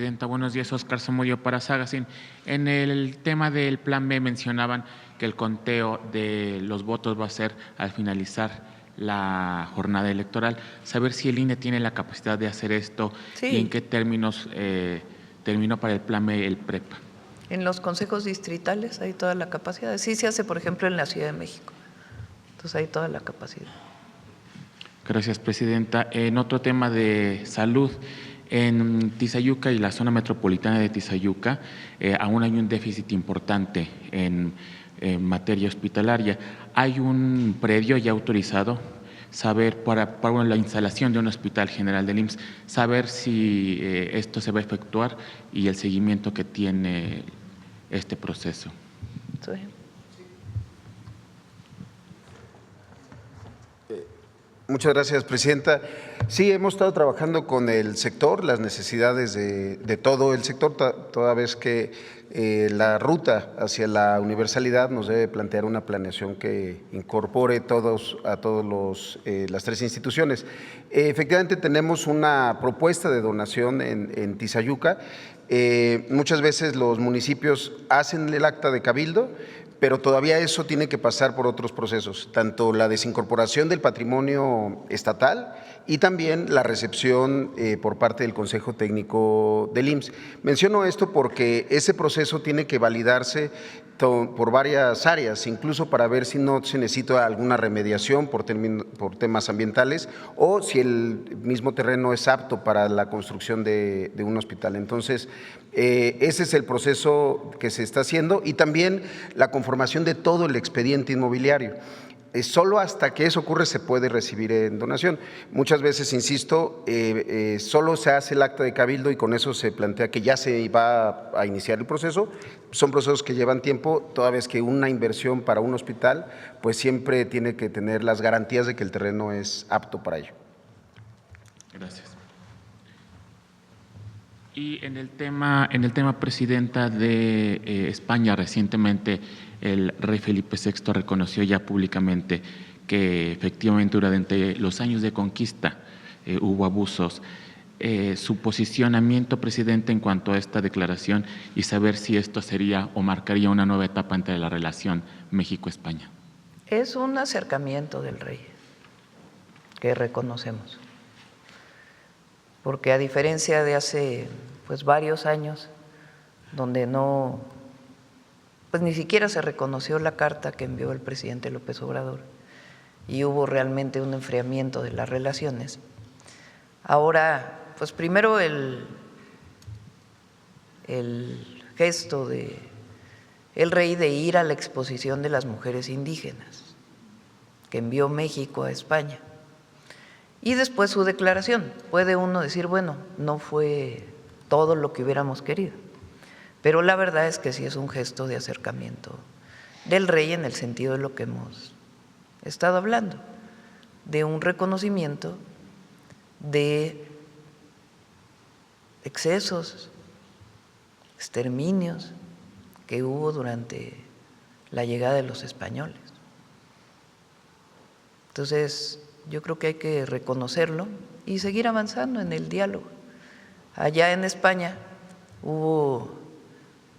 Presidenta, buenos días. Oscar Zamudio para Sagacín. En el tema del Plan B mencionaban que el conteo de los votos va a ser al finalizar la jornada electoral. Saber si el INE tiene la capacidad de hacer esto y en qué términos terminó para el Plan B el PREP. En los consejos distritales hay toda la capacidad. Sí se hace, por ejemplo, en la Ciudad de México. Entonces hay toda la capacidad. Gracias, Presidenta. En otro tema de salud, en Tizayuca y la zona metropolitana de Tizayuca aún hay un déficit importante en materia hospitalaria. Hay un predio ya autorizado, saber para la instalación de un hospital general del IMSS, saber si esto se va a efectuar y el seguimiento que tiene este proceso. Sí. Muchas gracias, Presidenta. Sí, hemos estado trabajando con el sector, las necesidades de todo el sector, toda vez que la ruta hacia la universalidad nos debe plantear una planeación que incorpore a todas las tres instituciones. Efectivamente, tenemos una propuesta de donación en Tizayuca. Muchas veces los municipios hacen el acta de cabildo, pero todavía eso tiene que pasar por otros procesos, tanto la desincorporación del patrimonio estatal y también la recepción por parte del Consejo Técnico del IMSS. Menciono esto porque ese proceso tiene que validarse por varias áreas, incluso para ver si no se necesita alguna remediación por temas ambientales o si el mismo terreno es apto para la construcción de un hospital. Entonces, ese es el proceso que se está haciendo y también la conformación de todo el expediente inmobiliario. Solo hasta que eso ocurre se puede recibir en donación. Muchas veces, insisto, solo se hace el acta de cabildo y con eso se plantea que ya se va a iniciar el proceso. Son procesos que llevan tiempo, toda vez que una inversión para un hospital, pues siempre tiene que tener las garantías de que el terreno es apto para ello. Gracias. Y en el tema, Presidenta, de España, recientemente el rey Felipe VI reconoció ya públicamente que efectivamente durante los años de conquista hubo abusos. Su posicionamiento, Presidente, en cuanto a esta declaración y saber si esto sería o marcaría una nueva etapa entre la relación México-España. Es un acercamiento del rey que reconocemos, porque a diferencia de hace varios años, donde no, pues ni siquiera se reconoció la carta que envió el presidente López Obrador y hubo realmente un enfriamiento de las relaciones. Ahora, pues primero el gesto de el rey de ir a la exposición de las mujeres indígenas que envió México a España. Y después su declaración. Puede uno decir, bueno, no fue todo lo que hubiéramos querido, pero la verdad es que sí es un gesto de acercamiento del rey en el sentido de lo que hemos estado hablando, de un reconocimiento de excesos, exterminios que hubo durante la llegada de los españoles. Entonces, yo creo que hay que reconocerlo y seguir avanzando en el diálogo. Allá en España hubo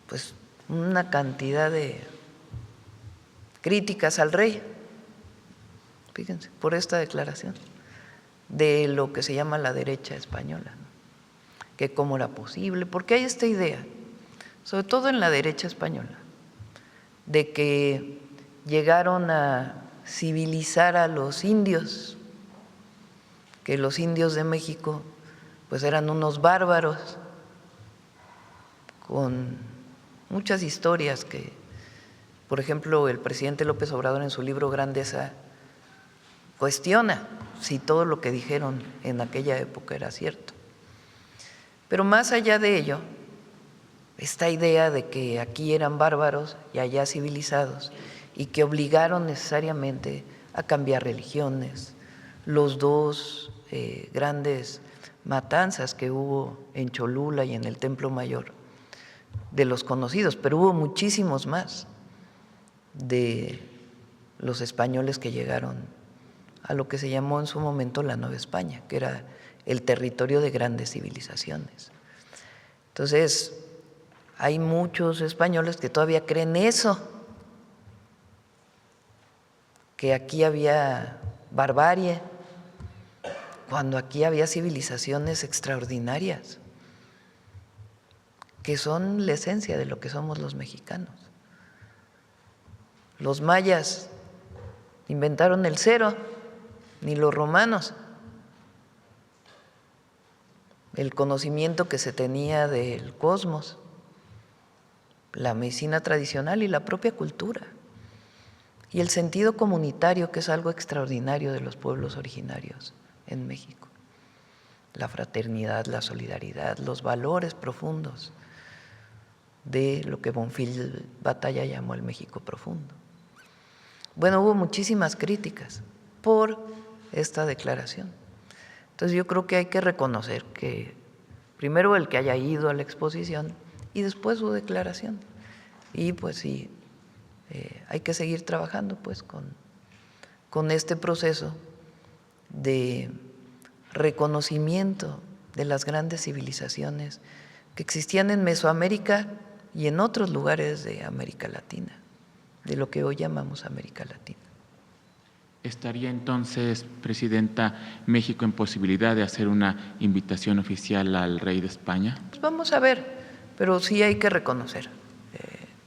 pues una cantidad de críticas al rey, fíjense, por esta declaración de lo que se llama la derecha española, ¿no? Que cómo era posible, porque hay esta idea, sobre todo en la derecha española, de que llegaron a civilizar a los indios, que los indios de México pues eran unos bárbaros con muchas historias que, por ejemplo, el presidente López Obrador en su libro Grandeza cuestiona si todo lo que dijeron en aquella época era cierto. Pero más allá de ello, esta idea de que aquí eran bárbaros y allá civilizados y que obligaron necesariamente a cambiar religiones, los dos grandes matanzas que hubo en Cholula y en el Templo Mayor, de los conocidos, pero hubo muchísimos más de los españoles que llegaron a lo que se llamó en su momento la Nueva España, que era el territorio de grandes civilizaciones. Entonces, hay muchos españoles que todavía creen eso, que aquí había barbarie, cuando aquí había civilizaciones extraordinarias, que son la esencia de lo que somos los mexicanos. Los mayas inventaron el cero, ni los romanos. El conocimiento que se tenía del cosmos, la medicina tradicional y la propia cultura. Y el sentido comunitario, que es algo extraordinario de los pueblos originarios en México. La fraternidad, la solidaridad, los valores profundos de lo que Bonfil Batalla llamó el México profundo. Bueno, hubo muchísimas críticas por esta declaración. Entonces yo creo que hay que reconocer que primero el que haya ido a la exposición y después su declaración. Y pues sí, hay que seguir trabajando pues con este proceso de reconocimiento de las grandes civilizaciones que existían en Mesoamérica y en otros lugares de América Latina, de lo que hoy llamamos América Latina. ¿Estaría entonces, Presidenta, México en posibilidad de hacer una invitación oficial al rey de España? Pues vamos a ver, pero sí hay que reconocer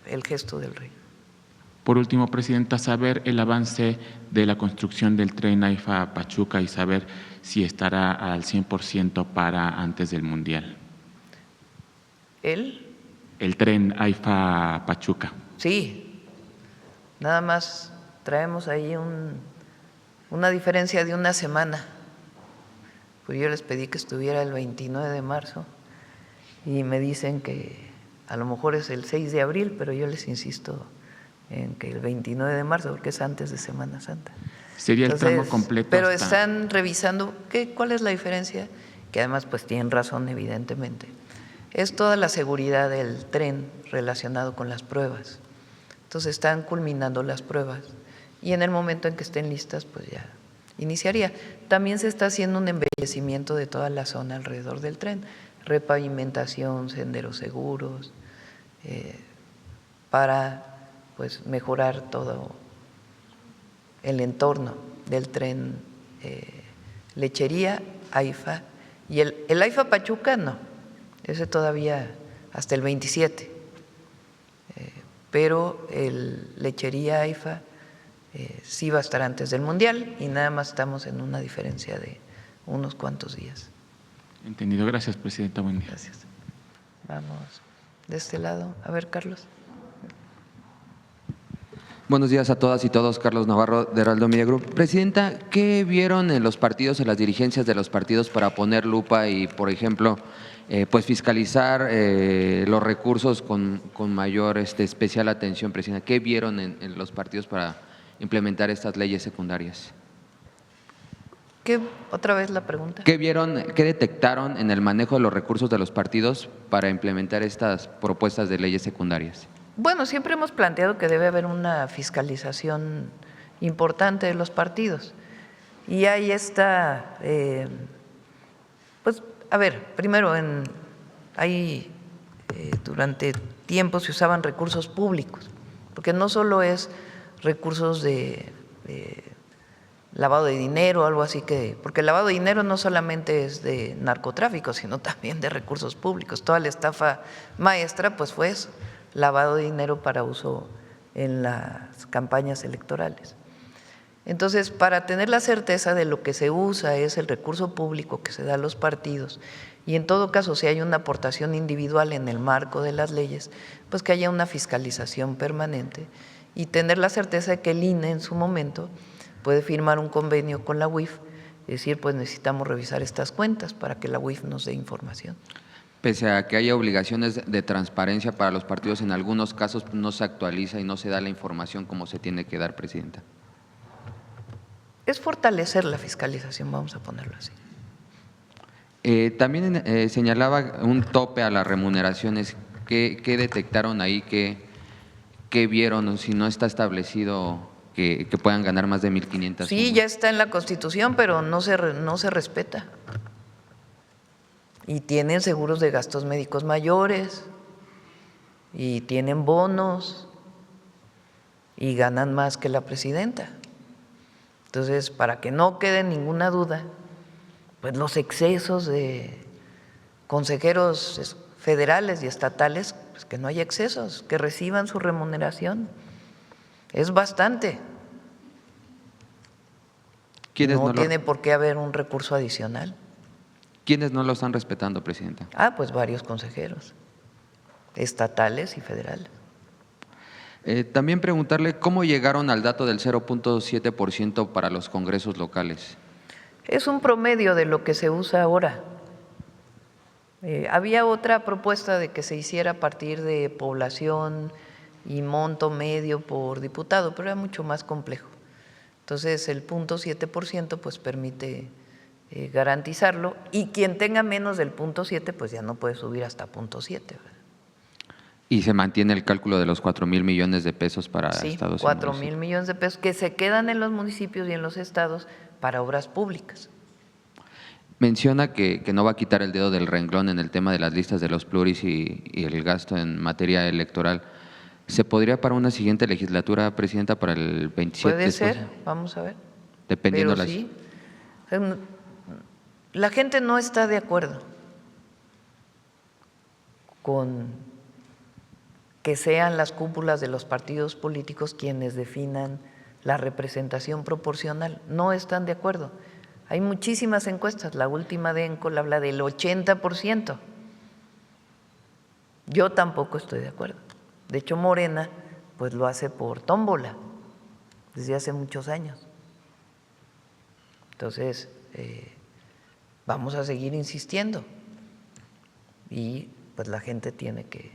el gesto del rey. Por último, Presidenta, saber el avance de la construcción del tren AIFA-Pachuca y saber si estará al 100% para antes del Mundial. El tren AIFA-Pachuca. Sí, nada más traemos ahí una diferencia de una semana. Pues yo les pedí que estuviera el 29 de marzo y me dicen que a lo mejor es el 6 de abril, pero yo les insisto en que el 29 de marzo, porque es antes de Semana Santa. Sería el tramo completo. Pero están revisando cuál es la diferencia, que además pues tienen razón evidentemente. Es toda la seguridad del tren relacionado con las pruebas. Entonces están culminando las pruebas y en el momento en que estén listas pues ya iniciaría. También se está haciendo un embellecimiento de toda la zona alrededor del tren, repavimentación, senderos seguros, para pues mejorar todo el entorno del tren Lechería, AIFA, y el AIFA Pachuca no, ese todavía hasta el 27, pero el Lechería AIFA sí va a estar antes del Mundial y nada más estamos en una diferencia de unos cuantos días. Entendido. Gracias, Presidenta. Buen día. Gracias. Vamos de este lado. A ver, Carlos. Buenos días a todas y todos. Carlos Navarro, de Heraldo Media Group. Presidenta, ¿qué vieron en los partidos, en las dirigencias de los partidos para poner lupa y, por ejemplo, pues fiscalizar los recursos con mayor especial atención, Presidenta? ¿Qué vieron en los partidos para implementar estas leyes secundarias? ¿Otra vez la pregunta? ¿Qué vieron, qué detectaron en el manejo de los recursos de los partidos para implementar estas propuestas de leyes secundarias? Bueno, siempre hemos planteado que debe haber una fiscalización importante de los partidos. Y ahí está, pues, a ver, primero, durante tiempo se usaban recursos públicos, porque no solo es recursos de lavado de dinero o algo así, porque el lavado de dinero no solamente es de narcotráfico, sino también de recursos públicos. Toda la estafa maestra pues fue eso, lavado de dinero para uso en las campañas electorales. Entonces, para tener la certeza de lo que se usa es el recurso público que se da a los partidos, y en todo caso si hay una aportación individual en el marco de las leyes, pues que haya una fiscalización permanente y tener la certeza de que el INE en su momento puede firmar un convenio con la UIF, es decir, pues necesitamos revisar estas cuentas para que la UIF nos dé información. Pese a que haya obligaciones de transparencia para los partidos, en algunos casos no se actualiza y no se da la información como se tiene que dar, Presidenta. Es fortalecer la fiscalización, vamos a ponerlo así. También señalaba un tope a las remuneraciones. ¿Qué detectaron ahí? ¿Qué vieron? Si no está establecido que puedan ganar más de 1,500. Sí, ya está en la Constitución, pero no se respeta. y tienen seguros de gastos médicos mayores y tienen bonos y ganan más que la presidenta. Entonces, para que no quede ninguna duda, pues los excesos de consejeros federales y estatales, pues que no haya excesos, que reciban su remuneración. Es bastante. No tiene por qué haber un recurso adicional. ¿Quiénes no lo están respetando, presidenta? Pues varios consejeros, estatales y federales. También preguntarle cómo llegaron al dato del 0.7% para los congresos locales. Es un promedio de lo que se usa ahora. Había otra propuesta de que se hiciera a partir de población y monto medio por diputado, pero era mucho más complejo. Entonces, el 0.7% pues permite garantizarlo, y quien tenga menos del 0.7 pues ya no puede subir hasta 0.7. Y se mantiene el cálculo de los 4,000 millones de pesos para estados y 4,000 millones de pesos que se quedan en los municipios y en los estados para obras públicas. Menciona que no va a quitar el dedo del renglón en el tema de las listas de los pluris y el gasto en materia electoral. ¿Se podría para una siguiente legislatura, presidenta, para el 27? Puede ser, vamos a ver. Dependiendo pero sí, la gente no está de acuerdo con que sean las cúpulas de los partidos políticos quienes definan la representación proporcional. No están de acuerdo. Hay muchísimas encuestas, la última de ENCOL habla del 80%. Yo tampoco estoy de acuerdo. De hecho, Morena pues lo hace por tómbola desde hace muchos años. Entonces, vamos a seguir insistiendo y pues la gente tiene que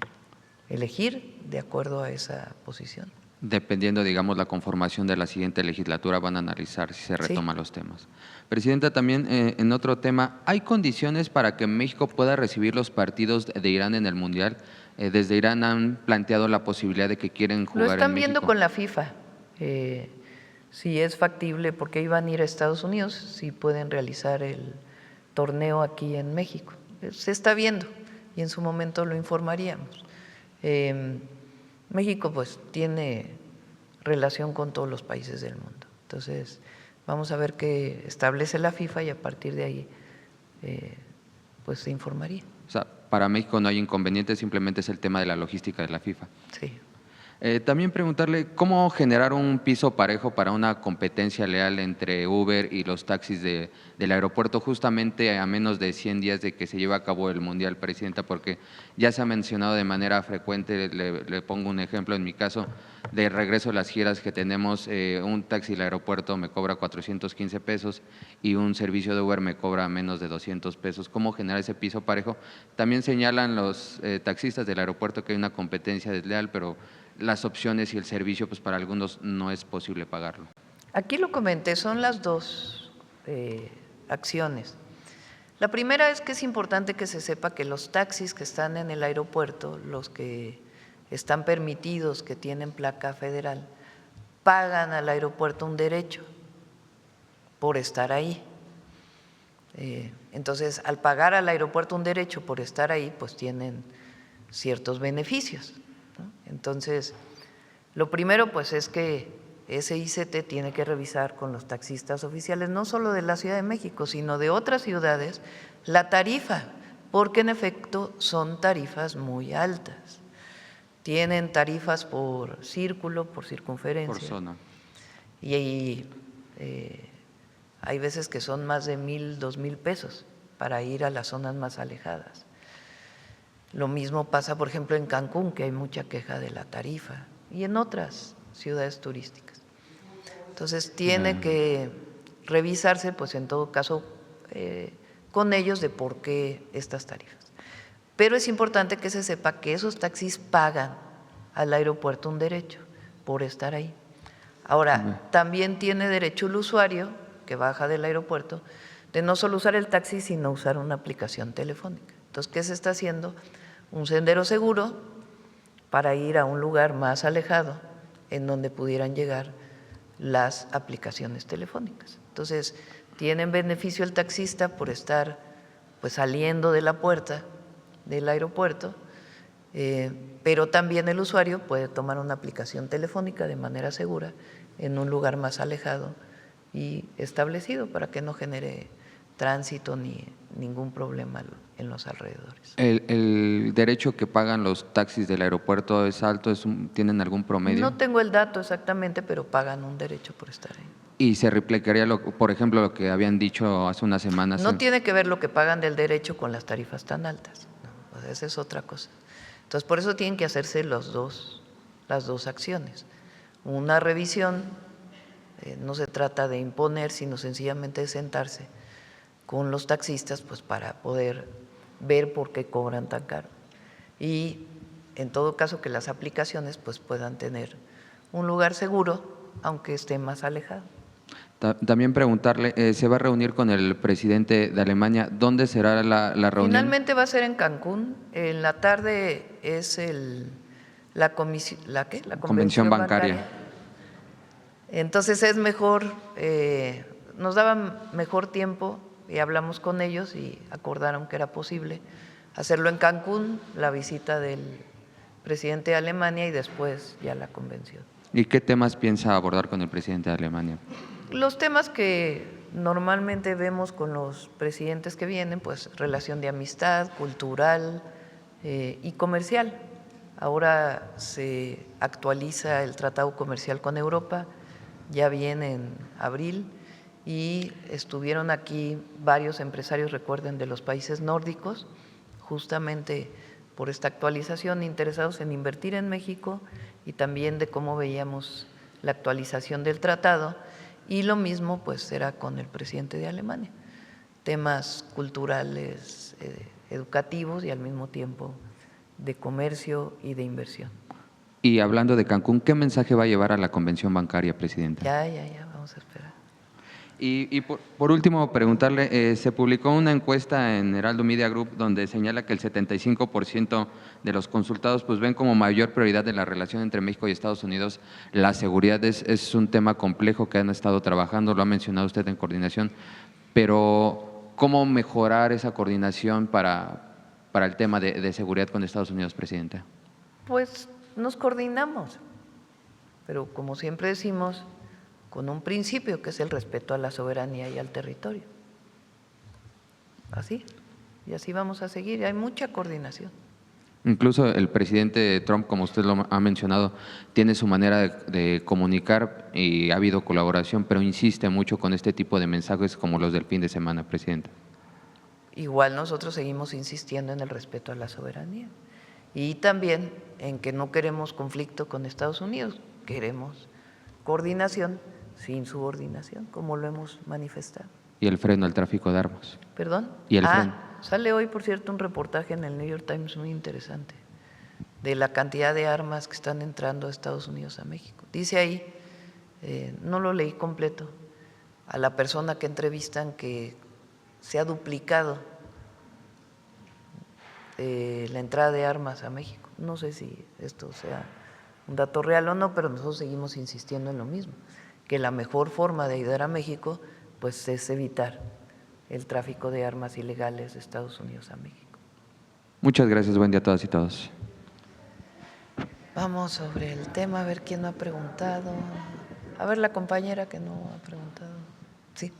elegir de acuerdo a esa posición. Dependiendo, digamos, la conformación de la siguiente legislatura, van a analizar si se retoman los temas. Presidenta, también en otro tema, ¿hay condiciones para que México pueda recibir los partidos de Irán en el Mundial? Desde Irán han planteado la posibilidad de que quieren jugar en México. Lo están viendo con la FIFA, si es factible, porque iban a ir a Estados Unidos, si pueden realizar el torneo aquí en México. Se está viendo y en su momento lo informaríamos. México pues tiene relación con todos los países del mundo. Entonces, vamos a ver qué establece la FIFA y a partir de ahí pues se informaría. O sea, para México no hay inconveniente, simplemente es el tema de la logística de la FIFA. Sí. También preguntarle cómo generar un piso parejo para una competencia leal entre Uber y los taxis del aeropuerto, justamente a menos de 100 días de que se lleve a cabo el Mundial, presidenta, porque ya se ha mencionado de manera frecuente, le pongo un ejemplo en mi caso, de regreso a las giras que tenemos, un taxi del aeropuerto me cobra 415 pesos y un servicio de Uber me cobra menos de 200 pesos. ¿Cómo generar ese piso parejo? También señalan los taxistas del aeropuerto que hay una competencia desleal, pero las opciones y el servicio, pues para algunos no es posible pagarlo. Aquí lo comenté, son las dos acciones. La primera es que es importante que se sepa que los taxis que están en el aeropuerto, los que están permitidos, que tienen placa federal, pagan al aeropuerto un derecho por estar ahí. Entonces, al pagar al aeropuerto un derecho por estar ahí, pues tienen ciertos beneficios. Entonces, lo primero pues es que ese ICT tiene que revisar con los taxistas oficiales, no solo de la Ciudad de México, sino de otras ciudades, la tarifa, porque en efecto son tarifas muy altas. Tienen tarifas por círculo, por circunferencia. Por zona. Y hay veces que son más de 1,000, 2,000 pesos para ir a las zonas más alejadas. Lo mismo pasa, por ejemplo, en Cancún, que hay mucha queja de la tarifa, y en otras ciudades turísticas. Entonces, tiene que revisarse, pues en todo caso, con ellos de por qué estas tarifas. Pero es importante que se sepa que esos taxis pagan al aeropuerto un derecho por estar ahí. Ahora, también tiene derecho el usuario que baja del aeropuerto de no solo usar el taxi, sino usar una aplicación telefónica. Entonces, ¿qué se está haciendo? Un sendero seguro para ir a un lugar más alejado en donde pudieran llegar las aplicaciones telefónicas. Entonces, tienen beneficio el taxista por estar pues saliendo de la puerta del aeropuerto, pero también el usuario puede tomar una aplicación telefónica de manera segura en un lugar más alejado y establecido para que no genere tránsito ni ningún problema en los alrededores. ¿El derecho que pagan los taxis del aeropuerto es alto? ¿Tienen algún promedio? No tengo el dato exactamente, pero pagan un derecho por estar ahí. ¿Y se replicaría, por ejemplo, lo que habían dicho hace unas semanas? No tiene que ver lo que pagan del derecho con las tarifas tan altas, ¿no? O sea, esa es otra cosa. Entonces, por eso tienen que hacerse las dos acciones. Una revisión, no se trata de imponer, sino sencillamente de sentarse con los taxistas pues para poder ver por qué cobran tan caro. Y en todo caso que las aplicaciones pues puedan tener un lugar seguro, aunque esté más alejado. También preguntarle, ¿se va a reunir con el presidente de Alemania? ¿Dónde será la reunión? Finalmente va a ser en Cancún. En la tarde es la convención bancaria. Entonces es mejor, nos daban mejor tiempo y hablamos con ellos y acordaron que era posible hacerlo en Cancún, la visita del presidente de Alemania y después ya la convención. ¿Y qué temas piensa abordar con el presidente de Alemania? Los temas que normalmente vemos con los presidentes que vienen, pues relación de amistad, cultural y comercial. Ahora se actualiza el tratado comercial con Europa, ya viene en abril y estuvieron aquí varios empresarios, recuerden, de los países nórdicos, justamente por esta actualización, interesados en invertir en México y también de cómo veíamos la actualización del tratado. Y lo mismo pues será con el presidente de Alemania, temas culturales, educativos y al mismo tiempo de comercio y de inversión. Y hablando de Cancún, ¿qué mensaje va a llevar a la convención bancaria, presidenta? Ya, vamos a esperar. Y por último, preguntarle, se publicó una encuesta en Heraldo Media Group donde señala que el 75% de los consultados pues ven como mayor prioridad de la relación entre México y Estados Unidos la seguridad. Es un tema complejo que han estado trabajando, lo ha mencionado usted en coordinación, pero ¿cómo mejorar esa coordinación para el tema de seguridad con Estados Unidos, presidenta? Pues nos coordinamos, pero como siempre decimos, con un principio que es el respeto a la soberanía y al territorio. Así, y así vamos a seguir, hay mucha coordinación. Incluso el presidente Trump, como usted lo ha mencionado, tiene su manera de comunicar y ha habido colaboración, pero insiste mucho con este tipo de mensajes como los del fin de semana, presidenta. Igual nosotros seguimos insistiendo en el respeto a la soberanía y también en que no queremos conflicto con Estados Unidos, queremos coordinación sin subordinación, como lo hemos manifestado. Y el freno al tráfico de armas. ¿Perdón? Y el freno. Sale hoy, por cierto, un reportaje en el New York Times muy interesante de la cantidad de armas que están entrando a Estados Unidos a México. Dice ahí, no lo leí completo, a la persona que entrevistan que se ha duplicado la entrada de armas a México. No sé si esto sea un dato real o no, pero nosotros seguimos insistiendo en lo mismo, que la mejor forma de ayudar a México pues es evitar el tráfico de armas ilegales de Estados Unidos a México. Muchas gracias, buen día a todas y todos. Vamos sobre el tema, a ver quién no ha preguntado. A ver la compañera que no ha preguntado. Sí.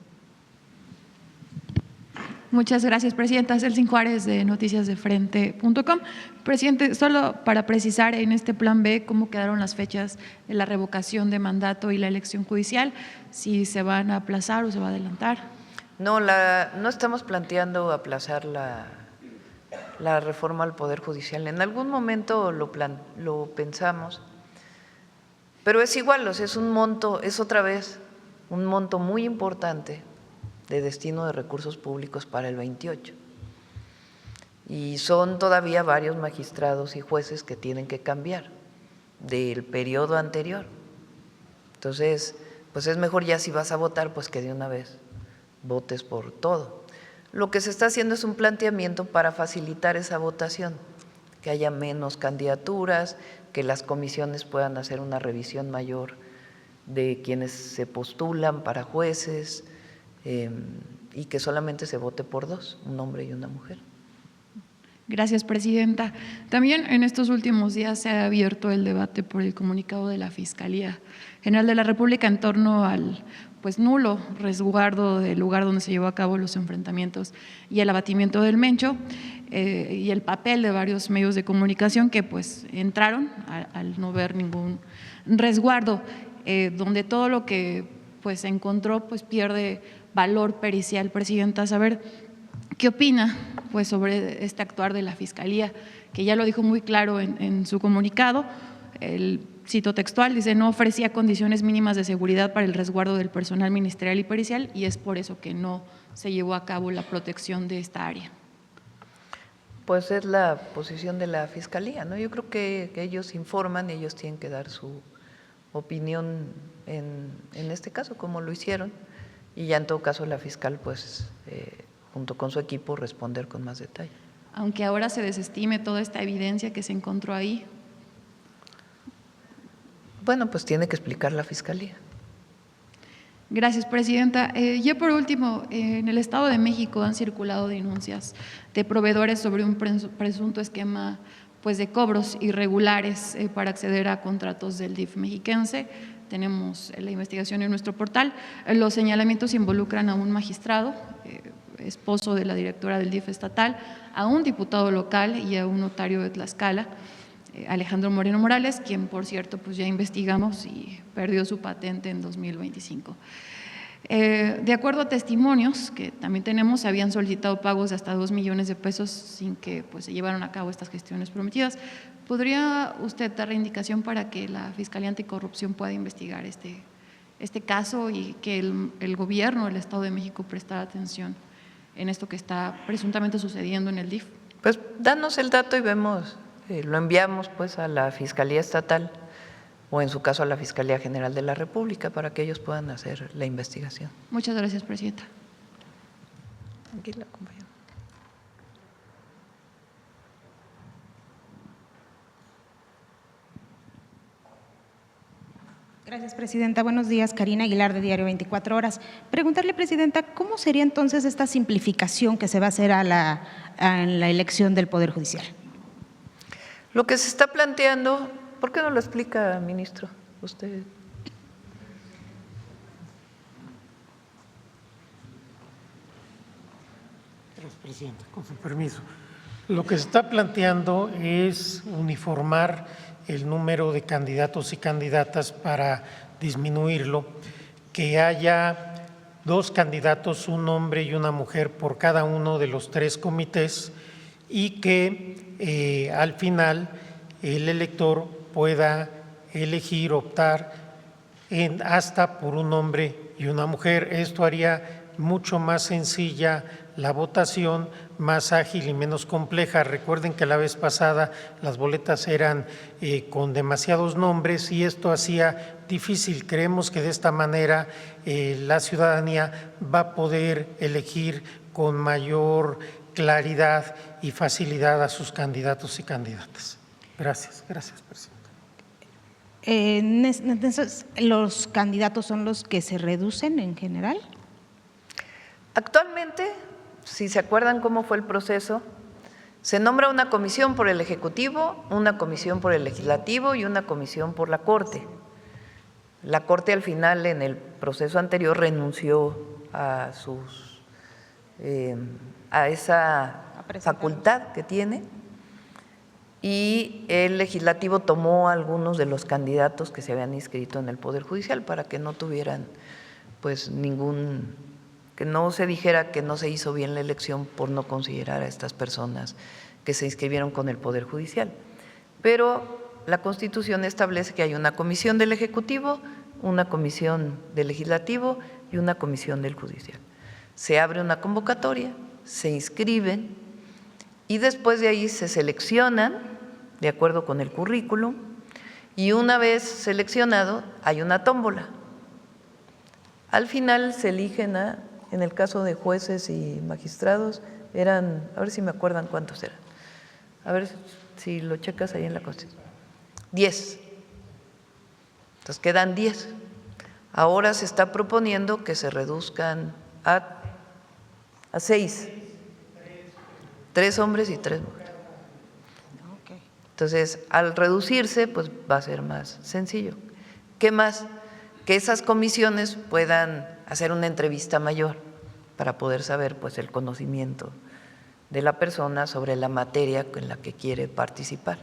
Muchas gracias, presidenta. Celsin Juárez, de noticiasdefrente.com. Presidente, solo para precisar en este plan B cómo quedaron las fechas de la revocación de mandato y la elección judicial, si se van a aplazar o se va a adelantar. No, no estamos planteando aplazar la reforma al Poder Judicial. En algún momento lo pensamos, pero es igual, o sea, es un monto, es otra vez un monto muy importante de destino de recursos públicos para el 28. Y son todavía varios magistrados y jueces que tienen que cambiar del periodo anterior. Entonces, pues es mejor ya si vas a votar, pues que de una vez votes por todo. Lo que se está haciendo es un planteamiento para facilitar esa votación, que haya menos candidaturas, que las comisiones puedan hacer una revisión mayor de quienes se postulan para jueces, y que solamente se vote por dos, un hombre y una mujer. Gracias, presidenta. También en estos últimos días se ha abierto el debate por el comunicado de la Fiscalía General de la República en torno al nulo resguardo del lugar donde se llevó a cabo los enfrentamientos y el abatimiento del Mencho, y el papel de varios medios de comunicación que entraron al no ver ningún resguardo, donde todo lo que se encontró pierde valor pericial. Presidenta, saber ¿qué opina sobre este actuar de la Fiscalía? Que ya lo dijo muy claro en su comunicado, cito textual, dice: no ofrecía condiciones mínimas de seguridad para el resguardo del personal ministerial y pericial, y es por eso que no se llevó a cabo la protección de esta área. Pues es la posición de la Fiscalía, ¿no? Yo creo que ellos informan, ellos tienen que dar su opinión en este caso, como lo hicieron, y ya en todo caso la fiscal junto con su equipo responder con más detalle. Aunque ahora se desestime toda esta evidencia que se encontró ahí. Bueno, pues tiene que explicar la Fiscalía. Gracias, presidenta. Ya por último, en el Estado de México han circulado denuncias de proveedores sobre un presunto esquema de cobros irregulares para acceder a contratos del DIF mexiquense. Tenemos la investigación en nuestro portal. Los señalamientos involucran a un magistrado, esposo de la directora del DIF estatal, a un diputado local y a un notario de Tlaxcala, Alejandro Moreno Morales, quien por cierto ya investigamos y perdió su patente en 2025. De acuerdo a testimonios que también tenemos, se habían solicitado pagos de hasta 2 millones de pesos sin que se llevaran a cabo estas gestiones prometidas. ¿Podría usted dar la indicación para que la Fiscalía Anticorrupción pueda investigar este caso y que el gobierno del Estado de México prestara atención en esto que está presuntamente sucediendo en el DIF? Pues danos el dato y vemos, lo enviamos a la Fiscalía Estatal o en su caso a la Fiscalía General de la República para que ellos puedan hacer la investigación. Muchas gracias, presidenta. Aquí la acompañamos. Gracias, presidenta. Buenos días, Karina Aguilar, de Diario 24 Horas. Preguntarle, presidenta, ¿cómo sería entonces esta simplificación que se va a hacer en la elección del Poder Judicial? Lo que se está planteando, ¿por qué no lo explica, ministro? Usted. Gracias, presidenta. Con su permiso. Lo que se está planteando es uniformar el número de candidatos y candidatas para disminuirlo, que haya 2 candidatos, un hombre y una mujer por cada uno de los 3 comités, y que al final el elector pueda elegir, optar hasta por un hombre y una mujer. Esto haría mucho más sencilla la votación, más ágil y menos compleja. Recuerden que la vez pasada las boletas eran con demasiados nombres y esto hacía difícil. Creemos que de esta manera la ciudadanía va a poder elegir con mayor claridad y facilidad a sus candidatos y candidatas. Gracias, gracias, presidenta. Entonces, ¿los candidatos son los que se reducen en general? Actualmente, si se acuerdan cómo fue el proceso, se nombra una comisión por el Ejecutivo, una comisión por el Legislativo y una comisión por la Corte. La Corte al final, en el proceso anterior, renunció a esa facultad que tiene, y el Legislativo tomó algunos de los candidatos que se habían inscrito en el Poder Judicial para que no tuvieran que no se dijera que no se hizo bien la elección por no considerar a estas personas que se inscribieron con el Poder Judicial. Pero la Constitución establece que hay una comisión del Ejecutivo, una comisión del Legislativo y una comisión del Judicial. Se abre una convocatoria, se inscriben y después de ahí se seleccionan de acuerdo con el currículum, y una vez seleccionado hay una tómbola. Al final se eligen en el caso de jueces y magistrados, eran, a ver si me acuerdan cuántos eran, a ver si lo checas ahí en la Constitución, 10. Entonces quedan 10. Ahora se está proponiendo que se reduzcan a a 6. 3 hombres y 3 mujeres. Entonces, al reducirse, pues va a ser más sencillo. ¿Qué más? Que esas comisiones puedan hacer una entrevista mayor para poder saber pues el conocimiento de la persona sobre la materia en la que quiere participar.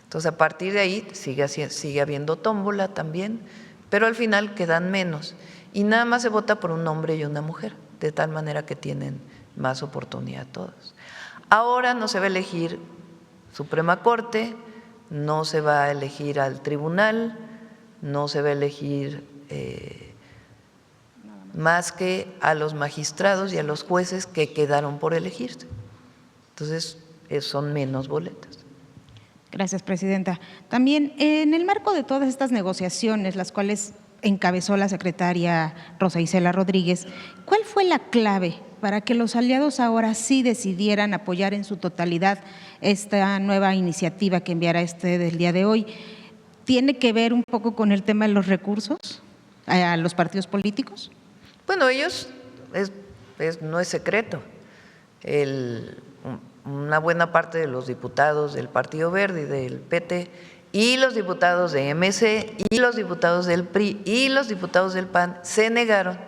Entonces, a partir de ahí sigue habiendo tómbola también, pero al final quedan menos y nada más se vota por un hombre y una mujer, de tal manera que tienen más oportunidad todos. Ahora no se va a elegir Suprema Corte, no se va a elegir al tribunal, no se va a elegir más que a los magistrados y a los jueces que quedaron por elegirse. Entonces, son menos boletas. Gracias, presidenta. También, en el marco de todas estas negociaciones, las cuales encabezó la secretaria Rosa Isela Rodríguez, ¿cuál fue la clave para que los aliados ahora sí decidieran apoyar en su totalidad esta nueva iniciativa que enviará del día de hoy? ¿Tiene que ver un poco con el tema de los recursos a los partidos políticos? Bueno, ellos, no es secreto, una buena parte de los diputados del Partido Verde y del PT y los diputados de MC y los diputados del PRI y los diputados del PAN se negaron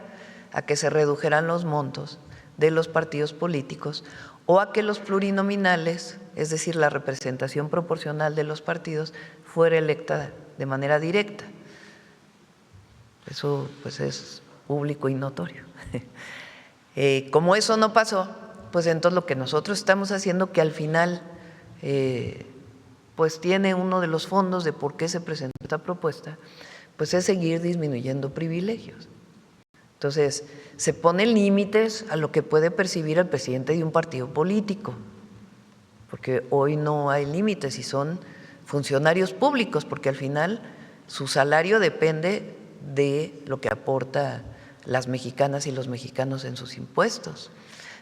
a que se redujeran los montos de los partidos políticos o a que los plurinominales, es decir, la representación proporcional de los partidos, fuera electa de manera directa. Eso pues es público y notorio. Como eso no pasó, pues entonces lo que nosotros estamos haciendo, que al final pues tiene uno de los fondos de por qué se presentó esta propuesta, pues es seguir disminuyendo privilegios. Entonces, se ponen límites a lo que puede percibir el presidente de un partido político, porque hoy no hay límites y son funcionarios públicos, porque al final su salario depende de lo que aporta las mexicanas y los mexicanos en sus impuestos.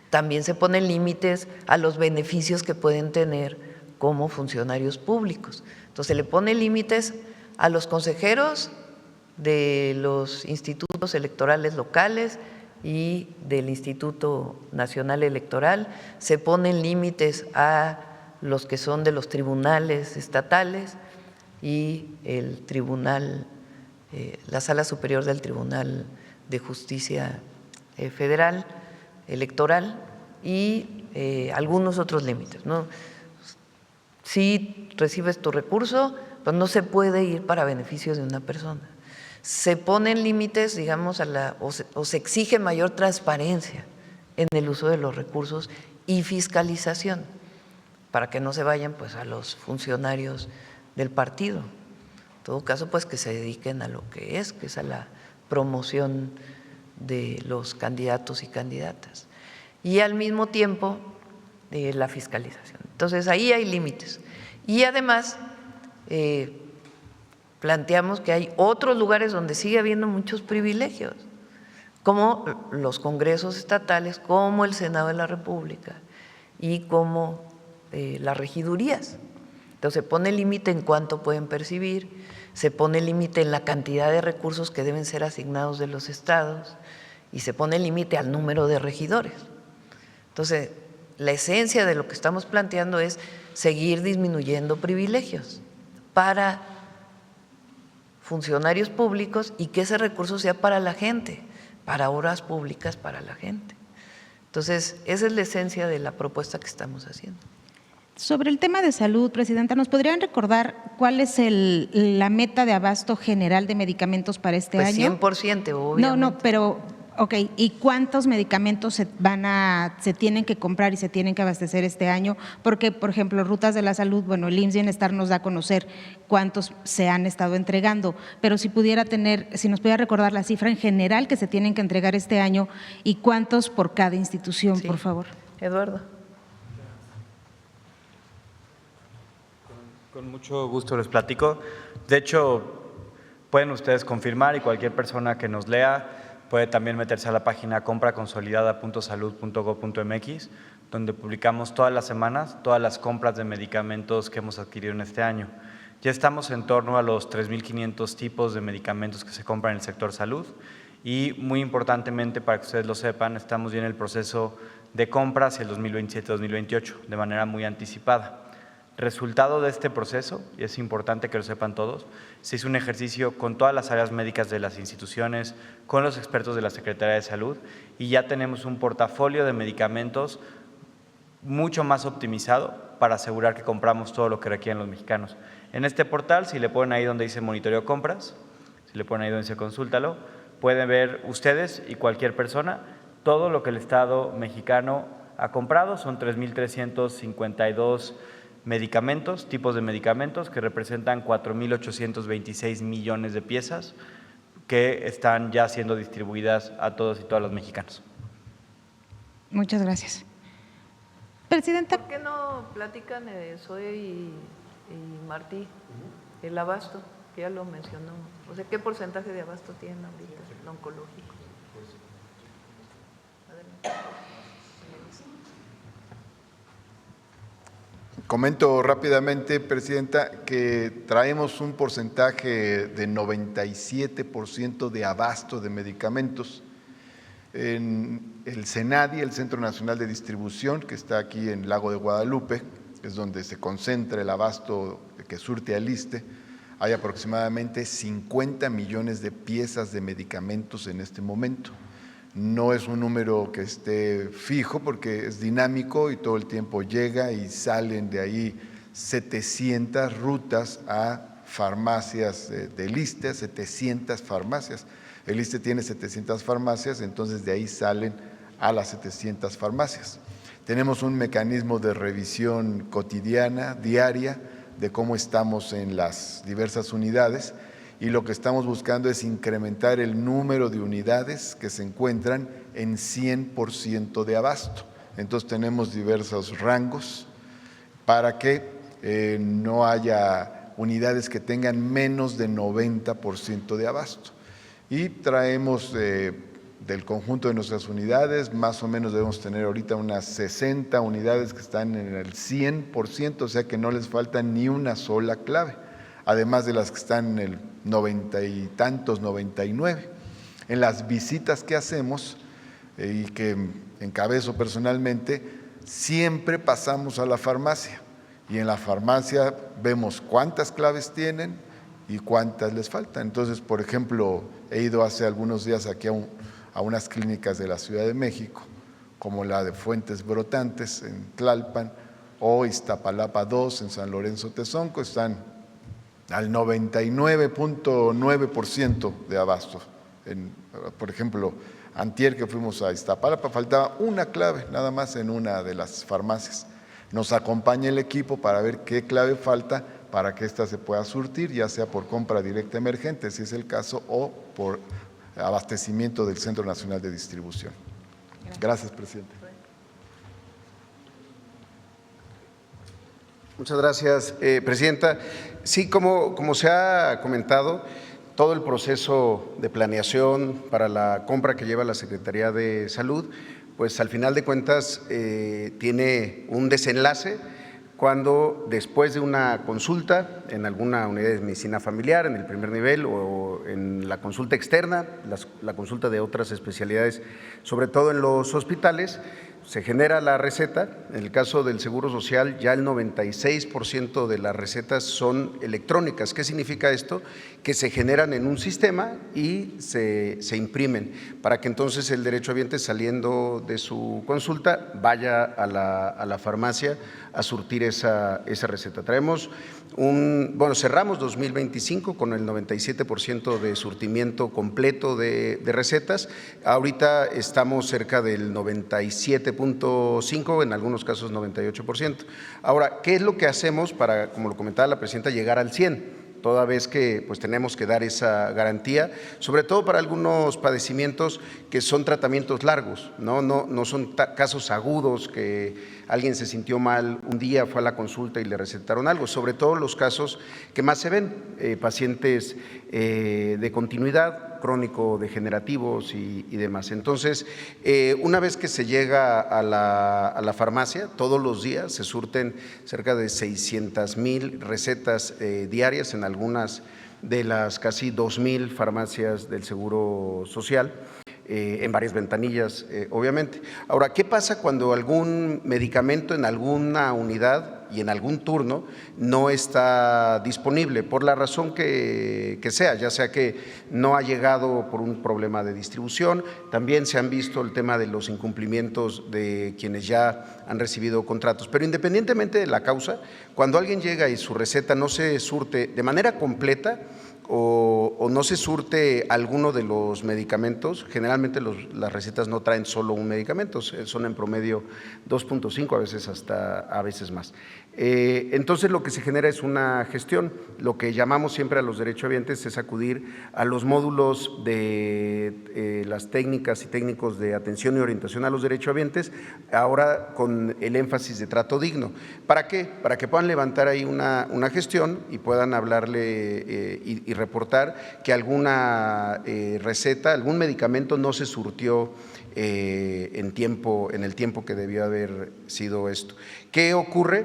También se ponen límites a los beneficios que pueden tener como funcionarios públicos. Entonces, se le pone límites a los consejeros de los institutos electorales locales y del Instituto Nacional Electoral, se ponen límites a los que son de los tribunales estatales y el tribunal, la Sala Superior del Tribunal de Justicia Federal Electoral y algunos otros límites, ¿no? Si recibes tu recurso, pues no se puede ir para beneficio de una persona. Se ponen límites, digamos, o se exige mayor transparencia en el uso de los recursos y fiscalización para que no se vayan pues a los funcionarios del partido. En todo caso, pues que se dediquen a lo que es a la promoción de los candidatos y candidatas. Y al mismo tiempo, la fiscalización. Entonces, ahí hay límites. Y además, planteamos que hay otros lugares donde sigue habiendo muchos privilegios, como los congresos estatales, como el Senado de la República y como las regidurías. Entonces, se pone límite en cuánto pueden percibir, se pone límite en la cantidad de recursos que deben ser asignados de los estados y se pone límite al número de regidores. Entonces, la esencia de lo que estamos planteando es seguir disminuyendo privilegios para funcionarios públicos y que ese recurso sea para la gente, para obras públicas para la gente. Entonces, esa es la esencia de la propuesta que estamos haciendo. Sobre el tema de salud, presidenta, ¿nos podrían recordar cuál es la meta de abasto general de medicamentos para este año? 100%, obviamente. No, pero… Ok, ¿y cuántos medicamentos se tienen que comprar y se tienen que abastecer este año? Porque, por ejemplo, Rutas de la Salud, bueno, el IMSS Bienestar nos da a conocer cuántos se han estado entregando, pero si nos pudiera recordar la cifra en general que se tienen que entregar este año y cuántos por cada institución, Sí. por favor. Eduardo. Con mucho gusto les platico. De hecho, pueden ustedes confirmar y cualquier persona que nos lea puede también meterse a la página compraconsolidada.salud.gov.mx, donde publicamos todas las semanas todas las compras de medicamentos que hemos adquirido en este año. Ya estamos en torno a los 3.500 tipos de medicamentos que se compran en el sector salud Y muy importantemente, para que ustedes lo sepan, estamos ya en el proceso de compra hacia el 2027-2028 de manera muy anticipada. Resultado de este proceso, y es importante que lo sepan todos, se hizo un ejercicio con todas las áreas médicas de las instituciones, con los expertos de la Secretaría de Salud, y ya tenemos un portafolio de medicamentos mucho más optimizado para asegurar que compramos todo lo que requieren los mexicanos. En este portal, si le ponen ahí donde dice monitoreo compras, si le ponen ahí donde dice consúltalo, pueden ver ustedes y cualquier persona todo lo que el Estado mexicano ha comprado. Son 3,352 medicamentos, tipos de medicamentos que representan 4,826 millones de piezas que están ya siendo distribuidas a todos y todas los mexicanos. Muchas gracias. Presidenta. ¿Por qué no platican Zoe y Martí el abasto? Que ya lo mencionó. O sea, ¿qué porcentaje de abasto tienen ahorita el oncológico? Comento rápidamente, Presidenta, que traemos un porcentaje de 97% de abasto de medicamentos. En el CENADI, el Centro Nacional de Distribución, que está aquí en Lago de Guadalupe, es donde se concentra el abasto que surte al ISSSTE, hay aproximadamente 50 millones de piezas de medicamentos en este momento. No es un número que esté fijo porque es dinámico y todo el tiempo llega y salen de ahí 700 rutas a farmacias del ISSSTE, 700 farmacias. El ISSSTE tiene 700 farmacias, entonces de ahí salen a las 700 farmacias. Tenemos un mecanismo de revisión cotidiana, diaria, de cómo estamos en las diversas unidades, y lo que estamos buscando es incrementar el número de unidades que se encuentran en 100% de abasto. Entonces tenemos diversos rangos para que no haya unidades que tengan menos de 90% de abasto. Y traemos del conjunto de nuestras unidades, más o menos debemos tener ahorita unas 60 unidades que están en el 100%, o sea que no les falta ni una sola clave, además de las que están en el 90 y tantos, 99. En las visitas que hacemos y que encabezo personalmente, siempre pasamos a la farmacia y en la farmacia vemos cuántas claves tienen y cuántas les faltan. Entonces, por ejemplo, he ido hace algunos días aquí a unas clínicas de la Ciudad de México, como la de Fuentes Brotantes en Tlalpan o Iztapalapa 2 en San Lorenzo Tezonco, están al 99.9% de abasto. Por ejemplo, antier que fuimos a Iztapalapa, faltaba una clave nada más en una de las farmacias. Nos acompaña el equipo para ver qué clave falta para que ésta se pueda surtir, ya sea por compra directa emergente, si es el caso, o por abastecimiento del Centro Nacional de Distribución. Gracias, presidente. Muchas gracias, Presidenta. Sí, como se ha comentado, todo el proceso de planeación para la compra que lleva la Secretaría de Salud, pues al final de cuentas tiene un desenlace cuando después de una consulta en alguna unidad de medicina familiar, en el primer nivel o en la consulta externa, la consulta de otras especialidades, sobre todo en los hospitales, se genera la receta. En el caso del Seguro Social, ya el 96% de las recetas son electrónicas. ¿Qué significa esto? Que se generan en un sistema y se imprimen para que entonces el derechohabiente, saliendo de su consulta, vaya a la farmacia a surtir esa receta. Cerramos 2025 con el 97% de surtimiento completo de recetas. Ahorita estamos cerca del 97.5%, en algunos casos 98%. Ahora, ¿qué es lo que hacemos para, como lo comentaba la presidenta, llegar al 100%? Toda vez que pues tenemos que dar esa garantía, sobre todo para algunos padecimientos que son tratamientos largos, no son casos agudos que alguien se sintió mal un día, fue a la consulta y le recetaron algo, sobre todo los casos que más se ven, pacientes de continuidad, crónico-degenerativos y demás. Entonces, una vez que se llega a la farmacia, todos los días se surten cerca de 600,000 recetas diarias, en algunas de las casi 2,000 farmacias del Seguro Social, en varias ventanillas, obviamente. Ahora, ¿qué pasa cuando algún medicamento en alguna unidad y en algún turno no está disponible, por la razón que sea, ya sea que no ha llegado por un problema de distribución? También se han visto el tema de los incumplimientos de quienes ya han recibido contratos. Pero independientemente de la causa, cuando alguien llega y su receta no se surte de manera completa, o no se surte alguno de los medicamentos, generalmente las recetas no traen solo un medicamento, son en promedio 2.5, a veces más. Entonces lo que se genera es una gestión. Lo que llamamos siempre a los derechohabientes es acudir a los módulos de las técnicas y técnicos de atención y orientación a los derechohabientes, ahora con el énfasis de trato digno. ¿Para qué? Para que puedan levantar ahí una gestión y puedan hablarle y reportar que alguna receta, algún medicamento no se surtió en el tiempo que debió haber sido esto. ¿Qué ocurre?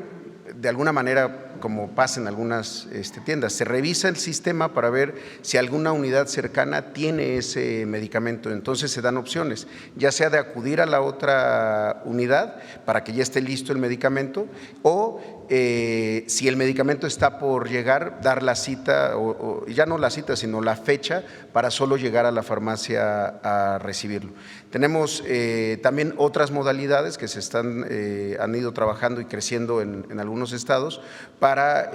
De alguna manera, como pasa en algunas tiendas, se revisa el sistema para ver si alguna unidad cercana tiene ese medicamento. Entonces se dan opciones, ya sea de acudir a la otra unidad para que ya esté listo el medicamento, o si el medicamento está por llegar, dar la cita, o ya no la cita, sino la fecha para solo llegar a la farmacia a recibirlo. Tenemos también otras modalidades que han ido trabajando y creciendo en algunos estados para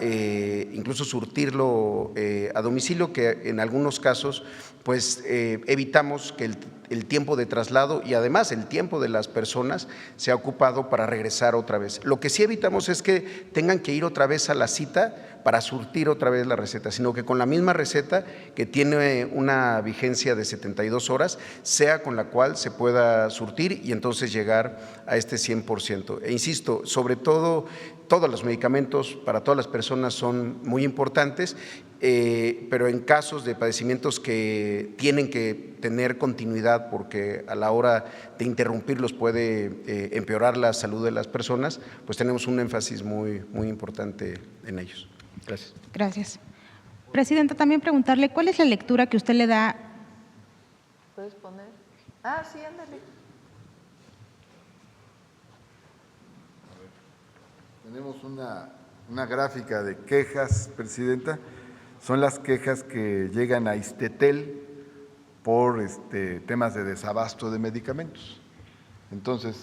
incluso surtirlo a domicilio, que en algunos casos pues evitamos que el tiempo de traslado y además el tiempo de las personas se ha ocupado para regresar otra vez. Lo que sí evitamos es que tengan que ir otra vez a la cita para surtir otra vez la receta, sino que con la misma receta, que tiene una vigencia de 72 horas, sea con la cual se pueda surtir y entonces llegar a este 100%. E insisto, sobre todo, todos los medicamentos para todas las personas son muy importantes, pero en casos de padecimientos que tienen que tener continuidad porque a la hora de interrumpirlos puede empeorar la salud de las personas, pues tenemos un énfasis muy importante en ellos. Gracias. Gracias. Presidenta, también preguntarle cuál es la lectura que usted le da. ¿Puedes poner? Ah, sí, ándale. Tenemos una gráfica de quejas, Presidenta. Son las quejas que llegan a ISSSTETEL por temas de desabasto de medicamentos. Entonces,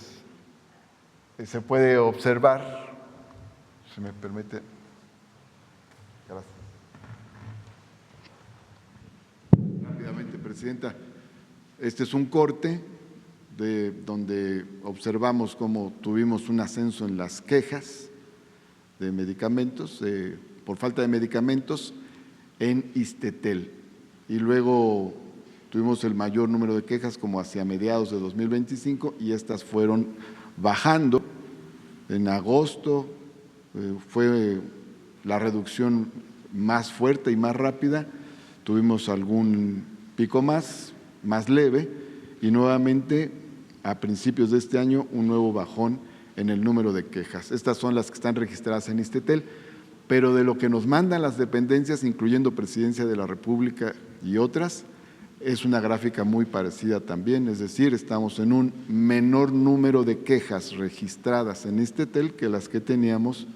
se puede observar, si me permite. Gracias. Rápidamente, Presidenta. Este es un corte de donde observamos cómo tuvimos un ascenso en las quejas de medicamentos, por falta de medicamentos en ISSSTETEL. Y luego tuvimos el mayor número de quejas como hacia mediados de 2025 y estas fueron bajando. En agosto fue la reducción más fuerte y más rápida, tuvimos algún pico más leve y nuevamente a principios de este año un nuevo bajón en el número de quejas. Estas son las que están registradas en ISSSTETEL, pero de lo que nos mandan las dependencias, incluyendo Presidencia de la República y otras, es una gráfica muy parecida también, es decir, estamos en un menor número de quejas registradas en ISSSTETEL que las que teníamos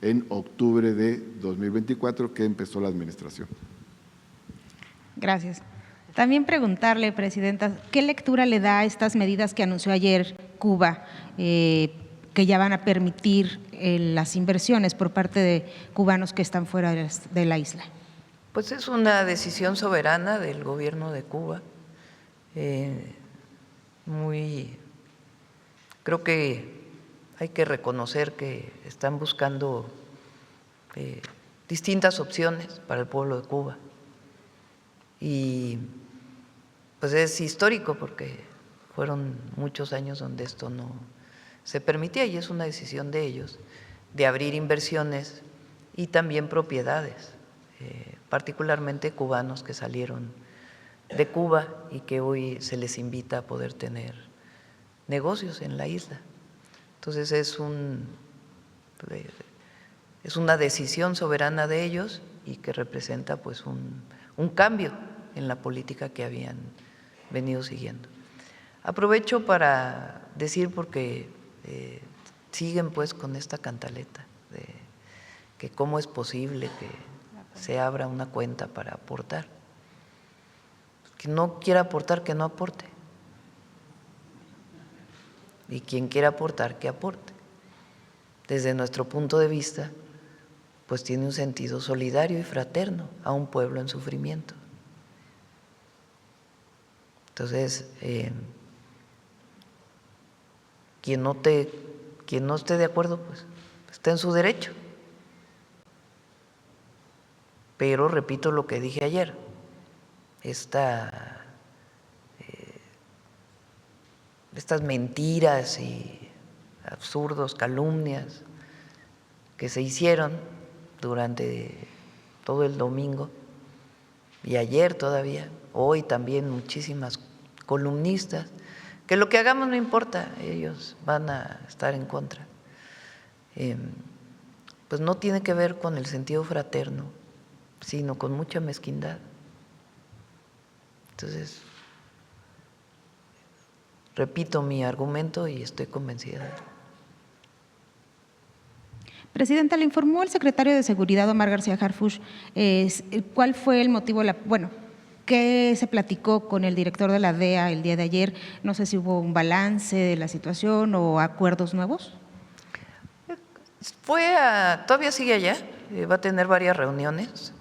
en octubre de 2024, que empezó la administración. Gracias. También preguntarle, Presidenta, ¿qué lectura le da a estas medidas que anunció ayer Cuba, que ya van a permitir las inversiones por parte de cubanos que están fuera de la isla? Pues es una decisión soberana del gobierno de Cuba. Creo que hay que reconocer que están buscando distintas opciones para el pueblo de Cuba. Y pues es histórico porque fueron muchos años donde esto no se permitía y es una decisión de ellos de abrir inversiones y también propiedades, particularmente cubanos que salieron de Cuba y que hoy se les invita a poder tener negocios en la isla. Entonces es una decisión soberana de ellos y que representa pues un cambio en la política que habían venido siguiendo. Aprovecho para decir, porque siguen pues con esta cantaleta de que cómo es posible que se abra una cuenta para aportar. Quien no quiera aportar, que no aporte. Y quien quiera aportar, que aporte. Desde nuestro punto de vista, pues tiene un sentido solidario y fraterno a un pueblo en sufrimiento. Entonces, quien no esté de acuerdo, pues está en su derecho. Pero repito lo que dije ayer, estas mentiras y absurdos, calumnias que se hicieron durante todo el domingo y ayer todavía, hoy también muchísimas columnistas, que lo que hagamos no importa, ellos van a estar en contra. Pues no tiene que ver con el sentido fraterno, sino con mucha mezquindad. Entonces, repito mi argumento y estoy convencida de él. Presidenta, le informó el secretario de Seguridad, Omar García Harfuch, cuál fue el motivo, qué se platicó con el director de la DEA el día de ayer. No sé si hubo un balance de la situación o acuerdos nuevos. Todavía sigue allá, va a tener varias reuniones.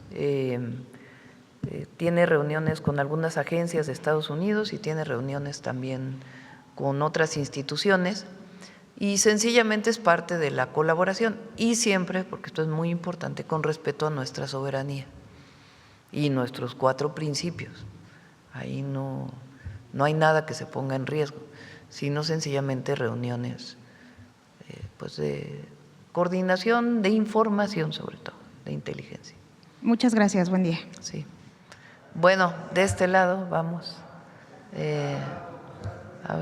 Tiene reuniones con algunas agencias de Estados Unidos y tiene reuniones también con otras instituciones, y sencillamente es parte de la colaboración, y siempre, porque esto es muy importante, con respeto a nuestra soberanía y nuestros 4 principios. Ahí no hay nada que se ponga en riesgo, sino sencillamente reuniones pues de coordinación, de información sobre todo, de inteligencia. Muchas gracias, buen día. Sí. Bueno, de este lado vamos. A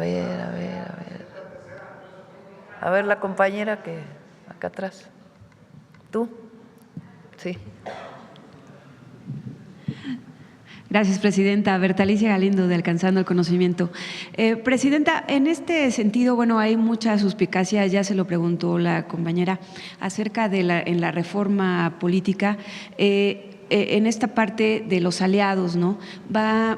ver la compañera que acá atrás. ¿Tú? Sí. Gracias, presidenta. Bertalicia Galindo, de Alcanzando el Conocimiento. Presidenta, en este sentido, hay mucha suspicacia, ya se lo preguntó la compañera, acerca de en la reforma política. En esta parte de los aliados, ¿no?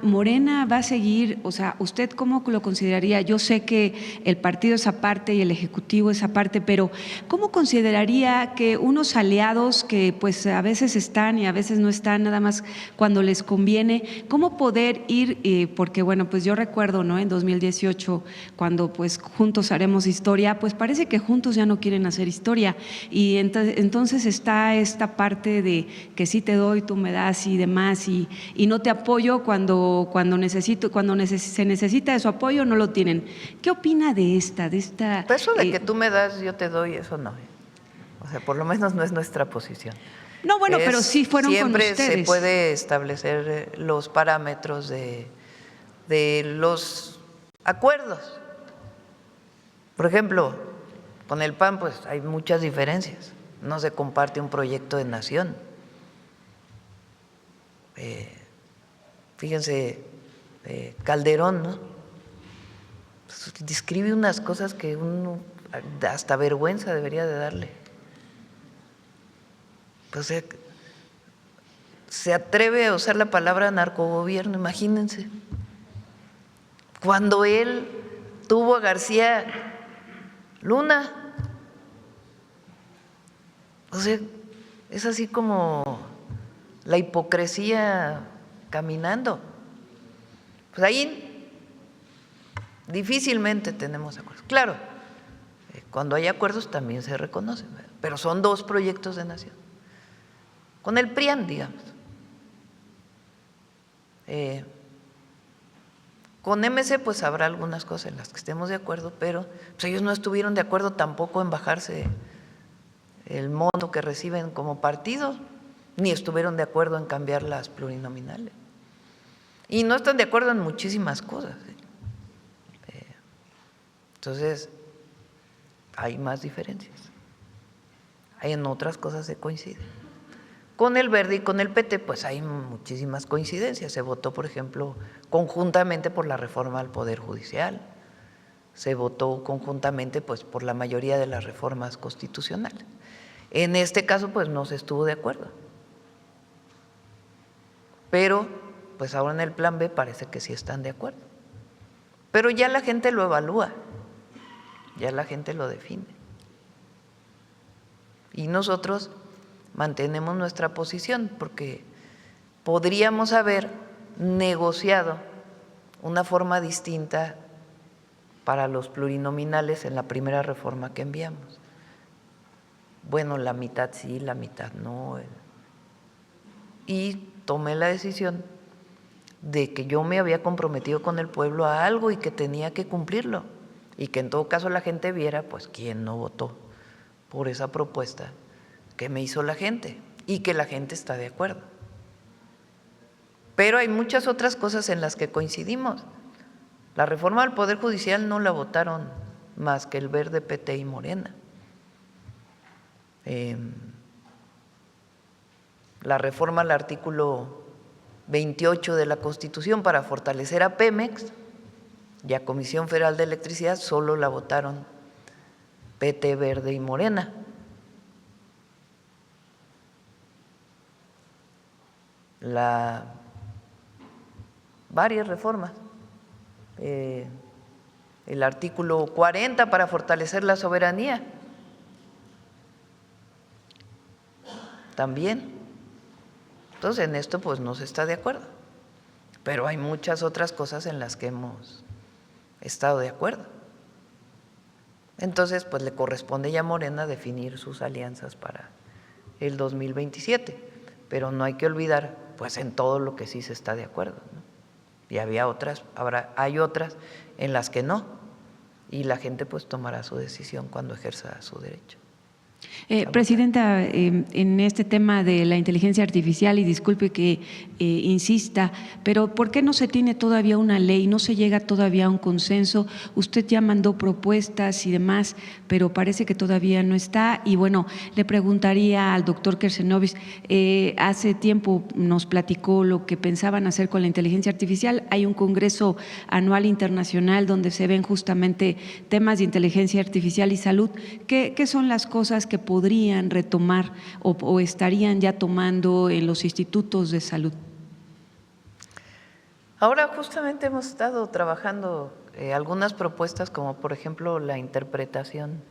Morena va a seguir, ¿usted cómo lo consideraría? Yo sé que el partido es aparte y el Ejecutivo es aparte, pero ¿cómo consideraría que unos aliados que pues a veces están y a veces no están, nada más cuando les conviene, cómo poder ir, porque pues yo recuerdo, ¿no? En 2018, cuando pues juntos haremos historia, pues parece que juntos ya no quieren hacer historia, y entonces está esta parte de que sí te doy, tú me das y demás, y no te apoyo cuando se necesita de su apoyo, no lo tienen. ¿Qué opina de esta? Eso de que tú me das, yo te doy, eso no. Por lo menos no es nuestra posición. No, pero sí fueron con ustedes. Siempre se puede establecer los parámetros de los acuerdos. Por ejemplo, con el PAN pues hay muchas diferencias. No se comparte un proyecto de nación. Fíjense, Calderón, ¿no? Describe unas cosas que uno hasta vergüenza debería de darle. Pues se atreve a usar la palabra narcogobierno, imagínense. Cuando él tuvo a García Luna, es así como la hipocresía caminando. Pues ahí difícilmente tenemos acuerdos. Claro, cuando hay acuerdos también se reconocen, pero son 2 proyectos de nación. Con el PRIAN, digamos. Con MC pues habrá algunas cosas en las que estemos de acuerdo, pero pues ellos no estuvieron de acuerdo tampoco en bajarse el monto que reciben como partido, ni estuvieron de acuerdo en cambiar las plurinominales. Y no están de acuerdo en muchísimas cosas. Entonces, hay más diferencias. en otras cosas se coincide. Con el Verde y con el PT, pues hay muchísimas coincidencias. Se votó, por ejemplo, conjuntamente por la reforma al Poder Judicial, se votó conjuntamente pues por la mayoría de las reformas constitucionales. En este caso, pues no se estuvo de acuerdo. Pero, pues ahora en el plan B parece que sí están de acuerdo. Pero ya la gente lo evalúa, ya la gente lo define. Y nosotros mantenemos nuestra posición porque podríamos haber negociado una forma distinta para los plurinominales en la primera reforma que enviamos. Bueno, la mitad sí, la mitad no. Y tomé la decisión de que yo me había comprometido con el pueblo a algo y que tenía que cumplirlo. Y que en todo caso la gente viera, pues, quién no votó por esa propuesta que me hizo la gente y que la gente está de acuerdo. Pero hay muchas otras cosas en las que coincidimos. La reforma del Poder Judicial no la votaron más que el Verde, PT y Morena. La reforma al artículo 28 de la Constitución para fortalecer a Pemex y a Comisión Federal de Electricidad solo la votaron PT, Verde y Morena. Varias reformas. El artículo 40 para fortalecer la soberanía. También. Entonces, en esto pues no se está de acuerdo. Pero hay muchas otras cosas en las que hemos estado de acuerdo. Entonces, pues le corresponde ya a Morena definir sus alianzas para el 2027. Pero no hay que olvidar, pues, en todo lo que sí se está de acuerdo, ¿no? Y hay otras en las que no. Y la gente pues tomará su decisión cuando ejerza su derecho. Presidenta, en este tema de la inteligencia artificial, y disculpe que insista, pero ¿por qué no se tiene todavía una ley? ¿No se llega todavía a un consenso? Usted ya mandó propuestas y demás, pero parece que todavía no está. Y bueno, le preguntaría al doctor Kersenovich, hace tiempo nos platicó lo que pensaban hacer con la inteligencia artificial. Hay un congreso anual internacional donde se ven justamente temas de inteligencia artificial y salud. ¿Qué son las cosas que podrían retomar o estarían ya tomando en los institutos de salud? Ahora justamente hemos estado trabajando algunas propuestas, como por ejemplo la interpretación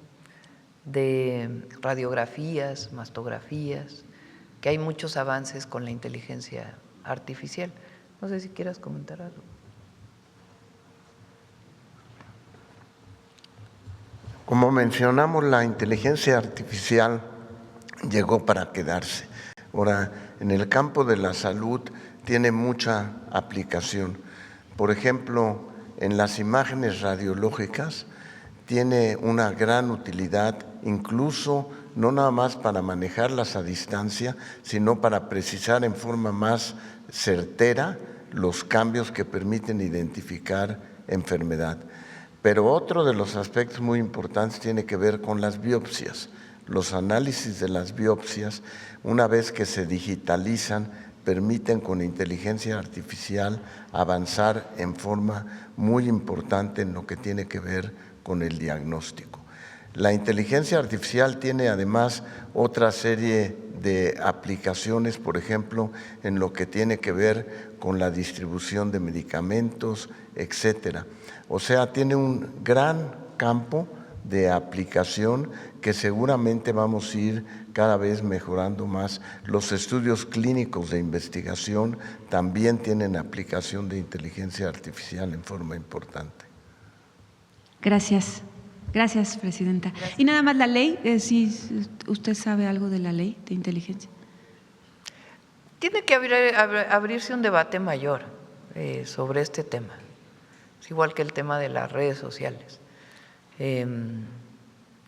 de radiografías, mastografías, que hay muchos avances con la inteligencia artificial. No sé si quieras comentar algo. Como mencionamos, la inteligencia artificial llegó para quedarse. Ahora, en el campo de la salud tiene mucha aplicación. Por ejemplo, en las imágenes radiológicas tiene una gran utilidad, incluso no nada más para manejarlas a distancia, sino para precisar en forma más certera los cambios que permiten identificar enfermedad. Pero otro de los aspectos muy importantes tiene que ver con las biopsias. Los análisis de las biopsias, una vez que se digitalizan, permiten con inteligencia artificial avanzar en forma muy importante en lo que tiene que ver con el diagnóstico. La inteligencia artificial tiene además otra serie de aplicaciones, por ejemplo, en lo que tiene que ver con la distribución de medicamentos, etcétera. O sea, tiene un gran campo de aplicación que seguramente vamos a ir cada vez mejorando más. Los estudios clínicos de investigación también tienen aplicación de inteligencia artificial en forma importante. Gracias. Gracias, Presidenta. Gracias. Y nada más la ley, si usted sabe algo de la ley de inteligencia. Tiene que abrirse un debate mayor sobre este tema. Es igual que el tema de las redes sociales,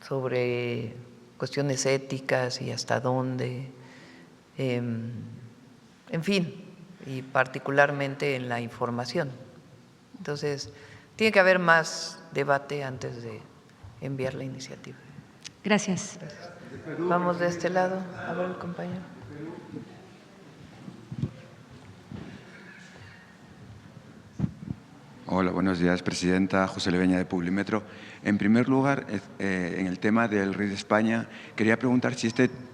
sobre cuestiones éticas y hasta dónde, en fin, y particularmente en la información. Entonces, tiene que haber más debate antes de enviar la iniciativa. Gracias. Vamos de este lado. A ver, el compañero. Hola, buenos días, presidenta. José Leveña, de Publimetro. En primer lugar, en el tema del Rey de España, quería preguntar si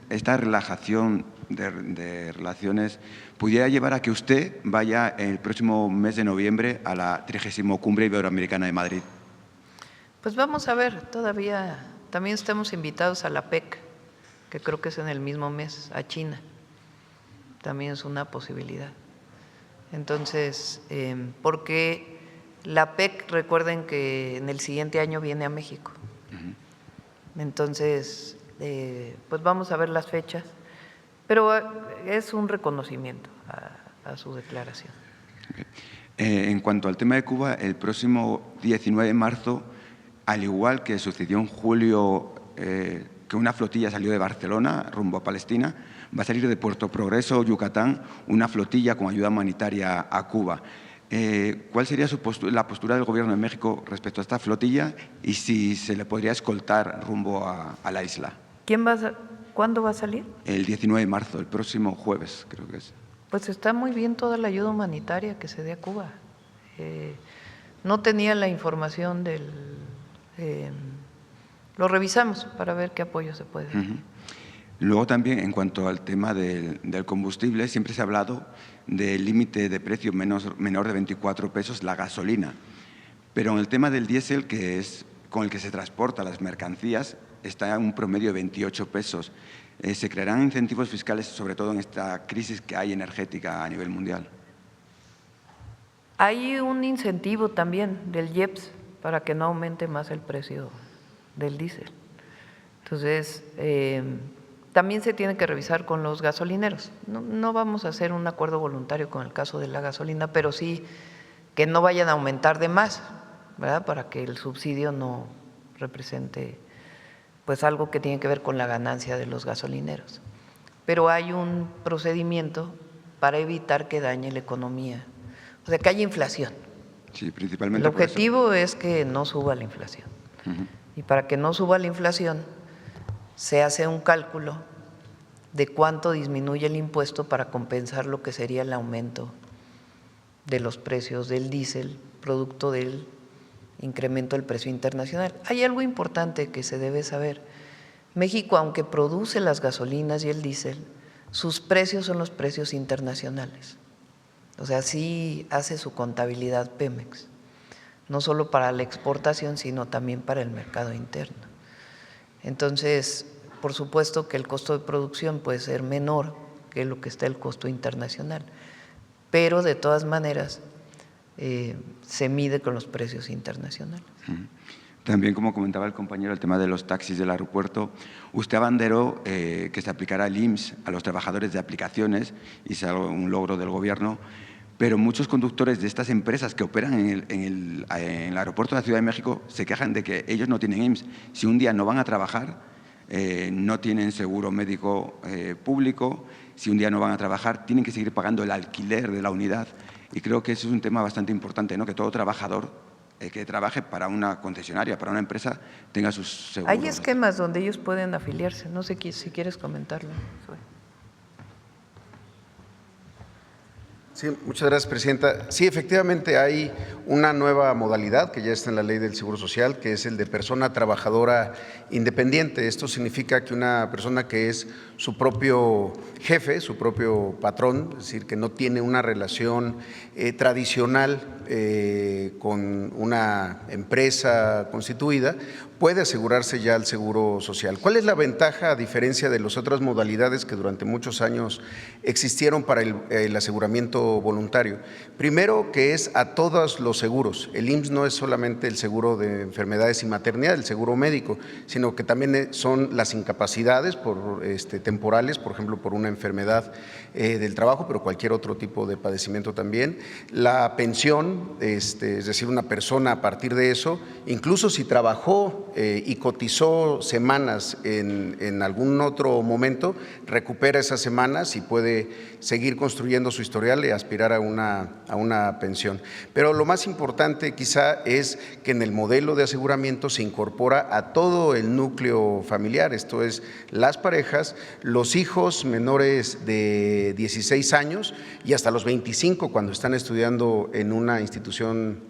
esta relajación de relaciones pudiera llevar a que usted vaya el próximo mes de noviembre a la 30ª Cumbre Iberoamericana de Madrid. Pues vamos a ver, todavía también estamos invitados a la PEC, que creo que es en el mismo mes, a China. También es una posibilidad. Entonces, porque la PEC, recuerden que en el siguiente año viene a México. Entonces, pues vamos a ver las fechas, pero es un reconocimiento a su declaración. Okay. En cuanto al tema de Cuba, el próximo 19 de marzo, al igual que sucedió en julio, que una flotilla salió de Barcelona rumbo a Palestina, va a salir de Puerto Progreso, Yucatán, una flotilla con ayuda humanitaria a Cuba. ¿Cuál sería la postura del Gobierno de México respecto a esta flotilla y si se le podría escoltar rumbo a la isla? ¿Cuándo va a salir? El 19 de marzo, el próximo jueves, creo que es. Pues está muy bien toda la ayuda humanitaria que se dé a Cuba. No tenía la información lo revisamos para ver qué apoyo se puede dar. Luego también, en cuanto al tema del combustible, siempre se ha hablado del límite de precio menor de 24 pesos la gasolina. Pero en el tema del diésel, que es con el que se transportan las mercancías, está en un promedio de 28 pesos. ¿Se crearán incentivos fiscales, sobre todo en esta crisis que hay energética a nivel mundial? Hay un incentivo también del IEPS para que no aumente más el precio del diésel. Entonces, también se tiene que revisar con los gasolineros. No vamos a hacer un acuerdo voluntario con el caso de la gasolina, pero sí que no vayan a aumentar de más, ¿verdad? Para que el subsidio no represente pues algo que tiene que ver con la ganancia de los gasolineros. Pero hay un procedimiento para evitar que dañe la economía, o sea, que haya inflación. Sí, principalmente. El objetivo es que no suba la inflación. Y para que no suba la inflación, se hace un cálculo de cuánto disminuye el impuesto para compensar lo que sería el aumento de los precios del diésel, producto del incremento del precio internacional. Hay algo importante que se debe saber. México, aunque produce las gasolinas y el diésel, sus precios son los precios internacionales. O sea, sí hace su contabilidad Pemex, no solo para la exportación, sino también para el mercado interno. Entonces, por supuesto que el costo de producción puede ser menor que lo que está el costo internacional, pero de todas maneras se mide con los precios internacionales. También, como comentaba el compañero, el tema de los taxis del aeropuerto, usted abanderó que se aplicara el IMSS a los trabajadores de aplicaciones, y es un logro del Gobierno, pero muchos conductores de estas empresas que operan en el aeropuerto de la Ciudad de México se quejan de que ellos no tienen IMSS. Si un día no van a trabajar, no tienen seguro médico público, si un día no van a trabajar, tienen que seguir pagando el alquiler de la unidad. Y creo que eso es un tema bastante importante, ¿no? Que todo trabajador que trabaje para una concesionaria, para una empresa, tenga sus seguros. Hay esquemas donde ellos pueden afiliarse, no sé si quieres comentarlo. Sí, muchas gracias, presidenta. Sí, efectivamente hay una nueva modalidad que ya está en la Ley del Seguro Social, que es el de persona trabajadora independiente. Esto significa que una persona que es su propio jefe, su propio patrón, es decir, que no tiene una relación tradicional con una empresa constituida, puede asegurarse ya el seguro social. ¿Cuál es la ventaja, a diferencia de las otras modalidades que durante muchos años existieron para el aseguramiento voluntario? Primero, que es a todos los seguros. El IMSS no es solamente el seguro de enfermedades y maternidad, el seguro médico, sino que también son las incapacidades temporales, por ejemplo, por una enfermedad del trabajo, pero cualquier otro tipo de padecimiento también. La pensión, es decir, una persona a partir de eso, incluso si trabajó trabajó y cotizó semanas en algún otro momento, recupera esas semanas y puede seguir construyendo su historial y aspirar a una pensión. Pero lo más importante quizá es que en el modelo de aseguramiento se incorpora a todo el núcleo familiar, esto es, las parejas, los hijos menores de 16 años y hasta los 25 cuando están estudiando en una institución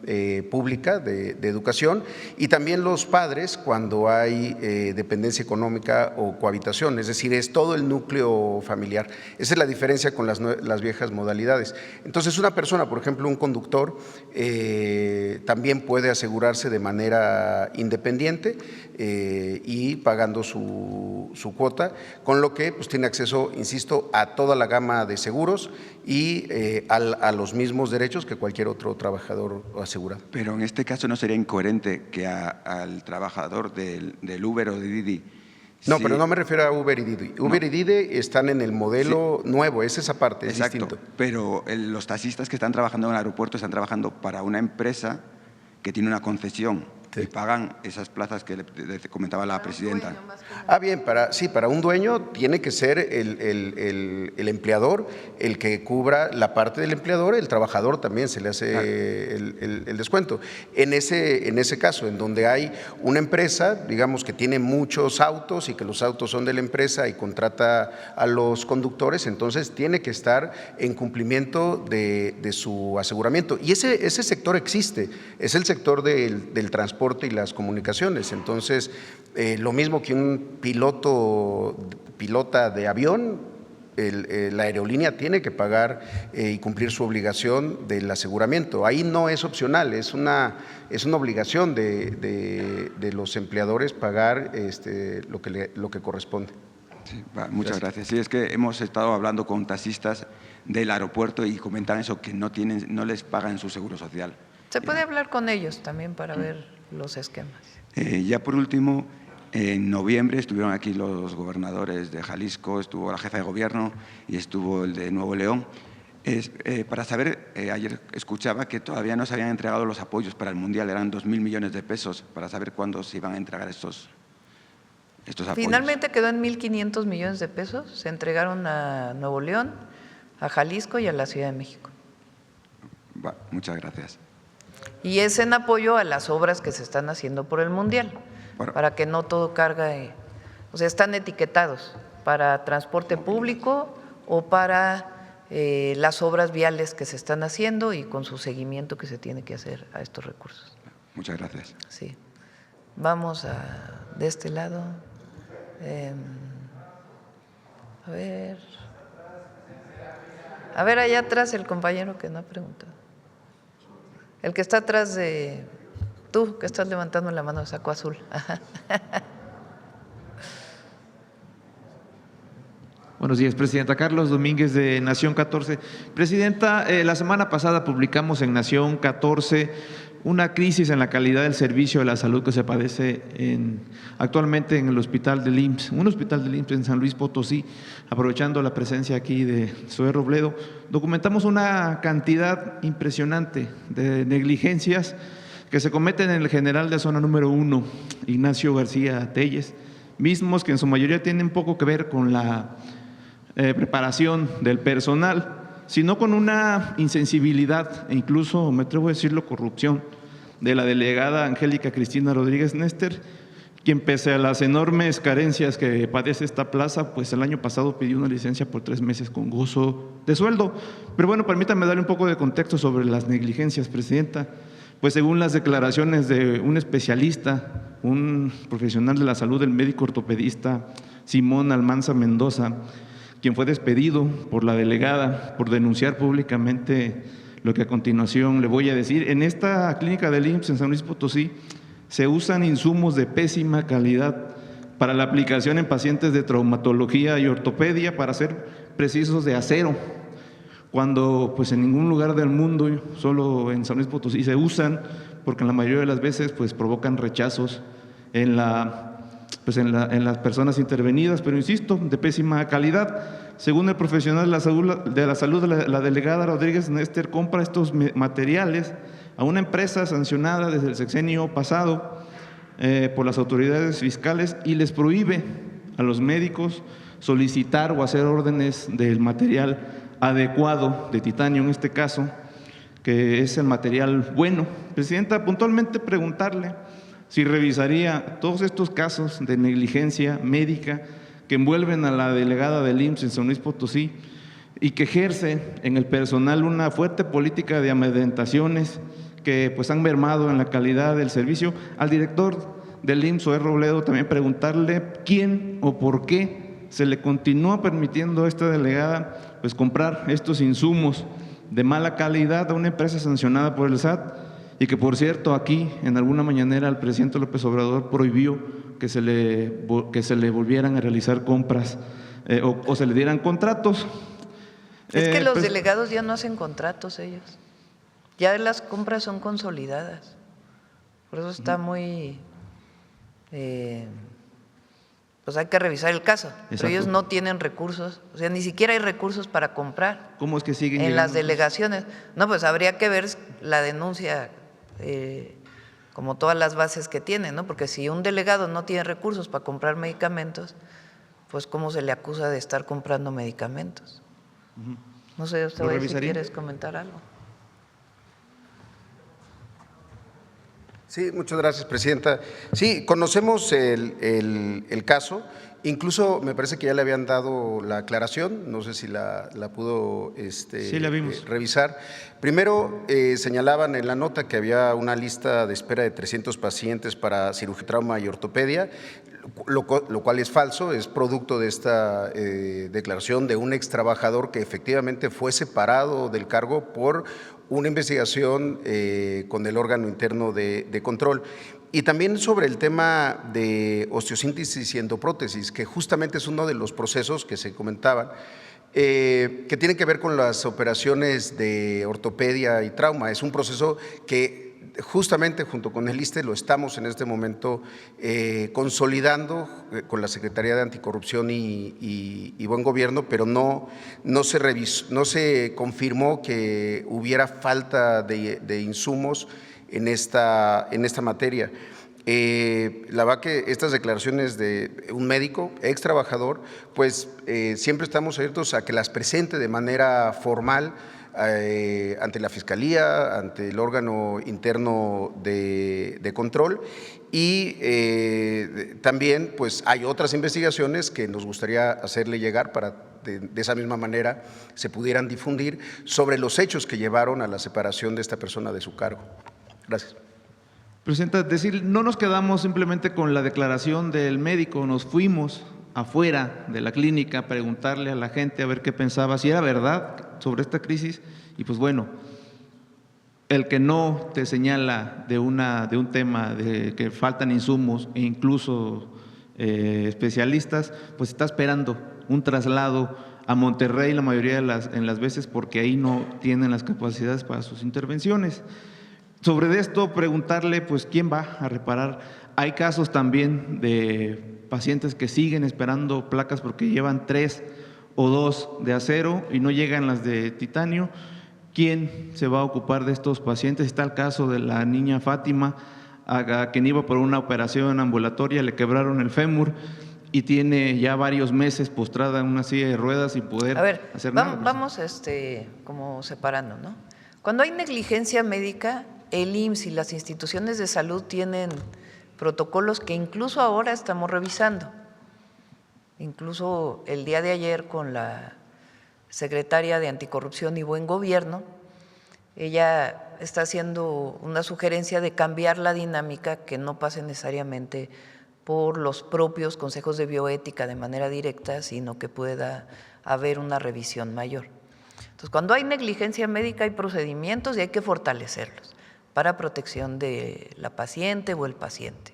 pública de educación, y también los padres cuando hay dependencia económica o cohabitación, es decir, es todo el núcleo familiar. Esa es la diferencia con las viejas modalidades. Entonces, una persona, por ejemplo, un conductor, también puede asegurarse de manera independiente y pagando su cuota, con lo que pues, tiene acceso, insisto, a toda la gama de seguros y a los mismos derechos que cualquier otro trabajador asegurado. Pero en este caso no sería incoherente que al trabajador del Uber o de Didi. No, sí, pero no me refiero a Uber y Didi. Uber y Didi están en el modelo nuevo, es esa parte, es exacto, distinto. pero los taxistas que están trabajando en el aeropuerto están trabajando para una empresa que tiene una concesión y pagan esas plazas que le comentaba la presidenta. Bien, para un dueño tiene que ser el empleador el que cubra la parte del empleador, el trabajador también se le hace el descuento. En ese caso, en donde hay una empresa, digamos que tiene muchos autos y que los autos son de la empresa y contrata a los conductores, entonces tiene que estar en cumplimiento de su aseguramiento. Y ese sector existe, es el sector del transporte y las comunicaciones. Entonces, lo mismo que un pilota de avión, la aerolínea tiene que pagar y cumplir su obligación del aseguramiento. Ahí no es opcional, es una obligación de los empleadores pagar lo que corresponde. Sí, muchas gracias. Sí, es que hemos estado hablando con taxistas del aeropuerto y comentan eso, que no les pagan su seguro social. Se puede hablar con ellos también para ver los esquemas. Ya por último, en noviembre estuvieron aquí los gobernadores de Jalisco, estuvo la jefa de gobierno y estuvo el de Nuevo León. Para saber, ayer escuchaba que todavía no se habían entregado los apoyos para el Mundial, eran 2.000 millones de pesos, para saber cuándo se iban a entregar estos apoyos. Finalmente quedó en 1.500 millones de pesos, se entregaron a Nuevo León, a Jalisco y a la Ciudad de México. Muchas gracias. Y es en apoyo a las obras que se están haciendo por el Mundial, para que no todo carga, o sea, están etiquetados para transporte público o para las obras viales que se están haciendo y con su seguimiento que se tiene que hacer a estos recursos. Muchas gracias. Sí. Vamos de este lado. A ver allá atrás el compañero que no ha preguntado. El que está atrás de tú, que estás levantando la mano, saco azul. Buenos días, Presidenta. Carlos Domínguez, de Nación 14. Presidenta, la semana pasada publicamos en Nación 14 una crisis en la calidad del servicio de la salud que se padece actualmente en el hospital del IMSS, un hospital del IMSS en San Luis Potosí. Aprovechando la presencia aquí de Zoé Robledo, documentamos una cantidad impresionante de negligencias que se cometen en el general de zona número 1, Ignacio García Telles, mismos que en su mayoría tienen poco que ver con la preparación del personal, sino con una insensibilidad e incluso, me atrevo a decirlo, corrupción de la delegada Angélica Cristina Rodríguez Nester, quien pese a las enormes carencias que padece esta plaza, pues el año pasado pidió una licencia por 3 meses con gozo de sueldo. Pero bueno, permítame darle un poco de contexto sobre las negligencias, Presidenta. Pues según las declaraciones de un especialista, un profesional de la salud, el médico ortopedista Simón Almanza Mendoza, quien fue despedido por la delegada por denunciar públicamente lo que a continuación le voy a decir. En esta clínica del IMSS en San Luis Potosí se usan insumos de pésima calidad para la aplicación en pacientes de traumatología y ortopedia, para ser precisos, de acero, cuando pues en ningún lugar del mundo, solo en San Luis Potosí se usan, porque en la mayoría de las veces pues provocan rechazos en las personas intervenidas, pero insisto, de pésima calidad. Según el profesional de la salud, la delegada Rodríguez Nester compra estos materiales a una empresa sancionada desde el sexenio pasado por las autoridades fiscales y les prohíbe a los médicos solicitar o hacer órdenes del material adecuado de titanio, en este caso, que es el material bueno. Presidenta, puntualmente preguntarle si revisaría todos estos casos de negligencia médica que envuelven a la delegada del IMSS en San Luis Potosí y que ejerce en el personal una fuerte política de amedrentaciones que pues han mermado en la calidad del servicio. Al director del IMSS, Zoé Robledo, también preguntarle quién o por qué se le continúa permitiendo a esta delegada pues comprar estos insumos de mala calidad a una empresa sancionada por el SAT y que, por cierto, aquí en alguna mañanera el presidente López Obrador prohibió que se le volvieran a realizar compras o se le dieran contratos. Es que los delegados ya no hacen contratos ellos, ya las compras son consolidadas, por eso está muy… pues hay que revisar el caso. Pero ellos no tienen recursos, o sea, ni siquiera hay recursos para comprar. ¿Cómo es que siguen en llegando? las delegaciones? No, pues habría que ver la denuncia, como todas las bases que tiene, ¿no? Porque si un delegado no tiene recursos para comprar medicamentos, pues ¿cómo se le acusa de estar comprando medicamentos? No sé, usted si quieres comentar algo. Sí, muchas gracias, presidenta. Sí, conocemos el caso, incluso me parece que ya le habían dado la aclaración, no sé si la pudo sí, la vimos. Revisar. Primero, señalaban en la nota que había una lista de espera de 300 pacientes para cirugía, trauma y ortopedia, lo cual es falso, es producto de esta declaración de un ex trabajador que efectivamente fue separado del cargo por una investigación con el órgano interno de control. Y también sobre el tema de osteosíntesis y endoprótesis, que justamente es uno de los procesos que se comentaban, que tienen que ver con las operaciones de ortopedia y trauma. Es un proceso que justamente junto con el ISSSTE lo estamos en este momento consolidando con la Secretaría de Anticorrupción y Buen Gobierno, pero no se revisó, no se confirmó que hubiera falta de insumos en esta materia. La verdad que estas declaraciones de un médico, ex trabajador, pues siempre estamos abiertos a que las presente de manera formal ante la Fiscalía, ante el órgano interno de control y también pues hay otras investigaciones que nos gustaría hacerle llegar para de esa misma manera se pudieran difundir sobre los hechos que llevaron a la separación de esta persona de su cargo. Gracias. Presidenta, decir, no nos quedamos simplemente con la declaración del médico, nos fuimos afuera de la clínica a preguntarle a la gente a ver qué pensaba, si era verdad sobre esta crisis, y pues bueno, el que no te señala de un tema de que faltan insumos e incluso especialistas, pues está esperando un traslado a Monterrey la mayoría en las veces porque ahí no tienen las capacidades para sus intervenciones. Sobre esto, preguntarle, pues, ¿quién va a reparar? Hay casos también de pacientes que siguen esperando placas porque llevan 3 o 2 de acero y no llegan las de titanio. ¿Quién se va a ocupar de estos pacientes? Está el caso de la niña Fátima, a quien iba por una operación ambulatoria, le quebraron el fémur y tiene ya varios meses postrada en una silla de ruedas sin poder hacer nada. Vamos como separando, ¿no? Cuando hay negligencia médica, el IMSS y las instituciones de salud tienen protocolos que incluso ahora estamos revisando. Incluso el día de ayer con la secretaria de Anticorrupción y Buen Gobierno, ella está haciendo una sugerencia de cambiar la dinámica, que no pase necesariamente por los propios consejos de bioética de manera directa, sino que pueda haber una revisión mayor. Entonces, cuando hay negligencia médica hay procedimientos y hay que fortalecerlos para protección de la paciente o el paciente.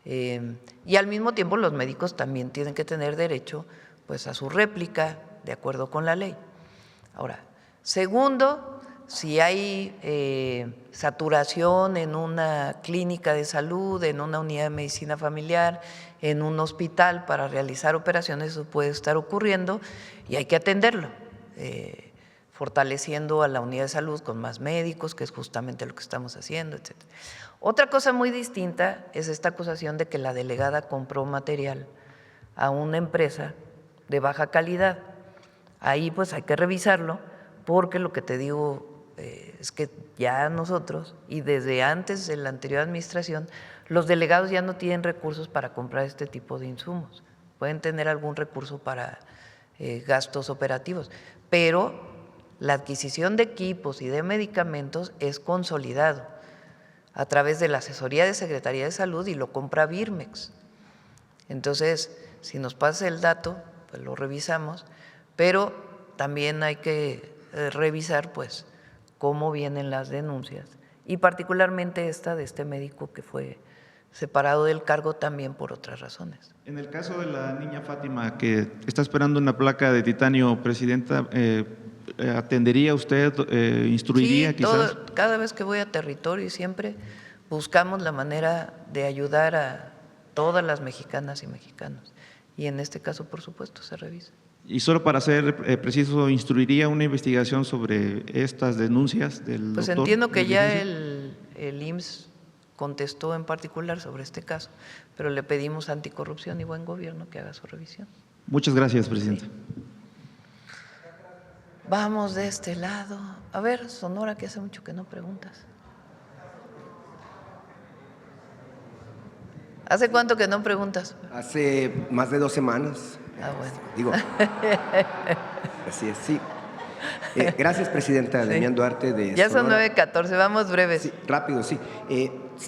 Y al mismo tiempo los médicos también tienen que tener derecho pues, a su réplica de acuerdo con la ley. Ahora, segundo, si hay saturación en una clínica de salud, en una unidad de medicina familiar, en un hospital para realizar operaciones, eso puede estar ocurriendo y hay que atenderlo. fortaleciendo a la unidad de salud con más médicos, que es justamente lo que estamos haciendo, etc. Otra cosa muy distinta es esta acusación de que la delegada compró material a una empresa de baja calidad. Ahí pues hay que revisarlo, porque lo que te digo es que ya nosotros, y desde antes de la anterior administración, los delegados ya no tienen recursos para comprar este tipo de insumos. Pueden tener algún recurso para gastos operativos, pero la adquisición de equipos y de medicamentos es consolidado a través de la asesoría de Secretaría de Salud y lo compra Birmex. Entonces, si nos pasa el dato, pues lo revisamos, pero también hay que revisar pues cómo vienen las denuncias y particularmente esta de este médico que fue separado del cargo también por otras razones. En el caso de la niña Fátima, que está esperando una placa de titanio, Presidenta, ¿atendería usted, instruiría sí, quizás? Cada vez que voy a territorio siempre buscamos la manera de ayudar a todas las mexicanas y mexicanos. Y en este caso, por supuesto, se revisa. Y solo para ser preciso, ¿instruiría una investigación sobre estas denuncias del Pues doctor? entiendo que ya el IMSS contestó en particular sobre este caso, pero le pedimos a Anticorrupción y Buen Gobierno que haga su revisión. Muchas gracias, Presidenta. Sí. Vamos de este lado. A ver, Sonora, que hace mucho que no preguntas. ¿Hace cuánto que no preguntas? Hace más de 2 semanas. Ah, bueno. Digo, así es, sí. Gracias, Presidenta. Sí. Demián Duarte de ya Sonora. Son 9:14, vamos breves. Sí, rápido, sí.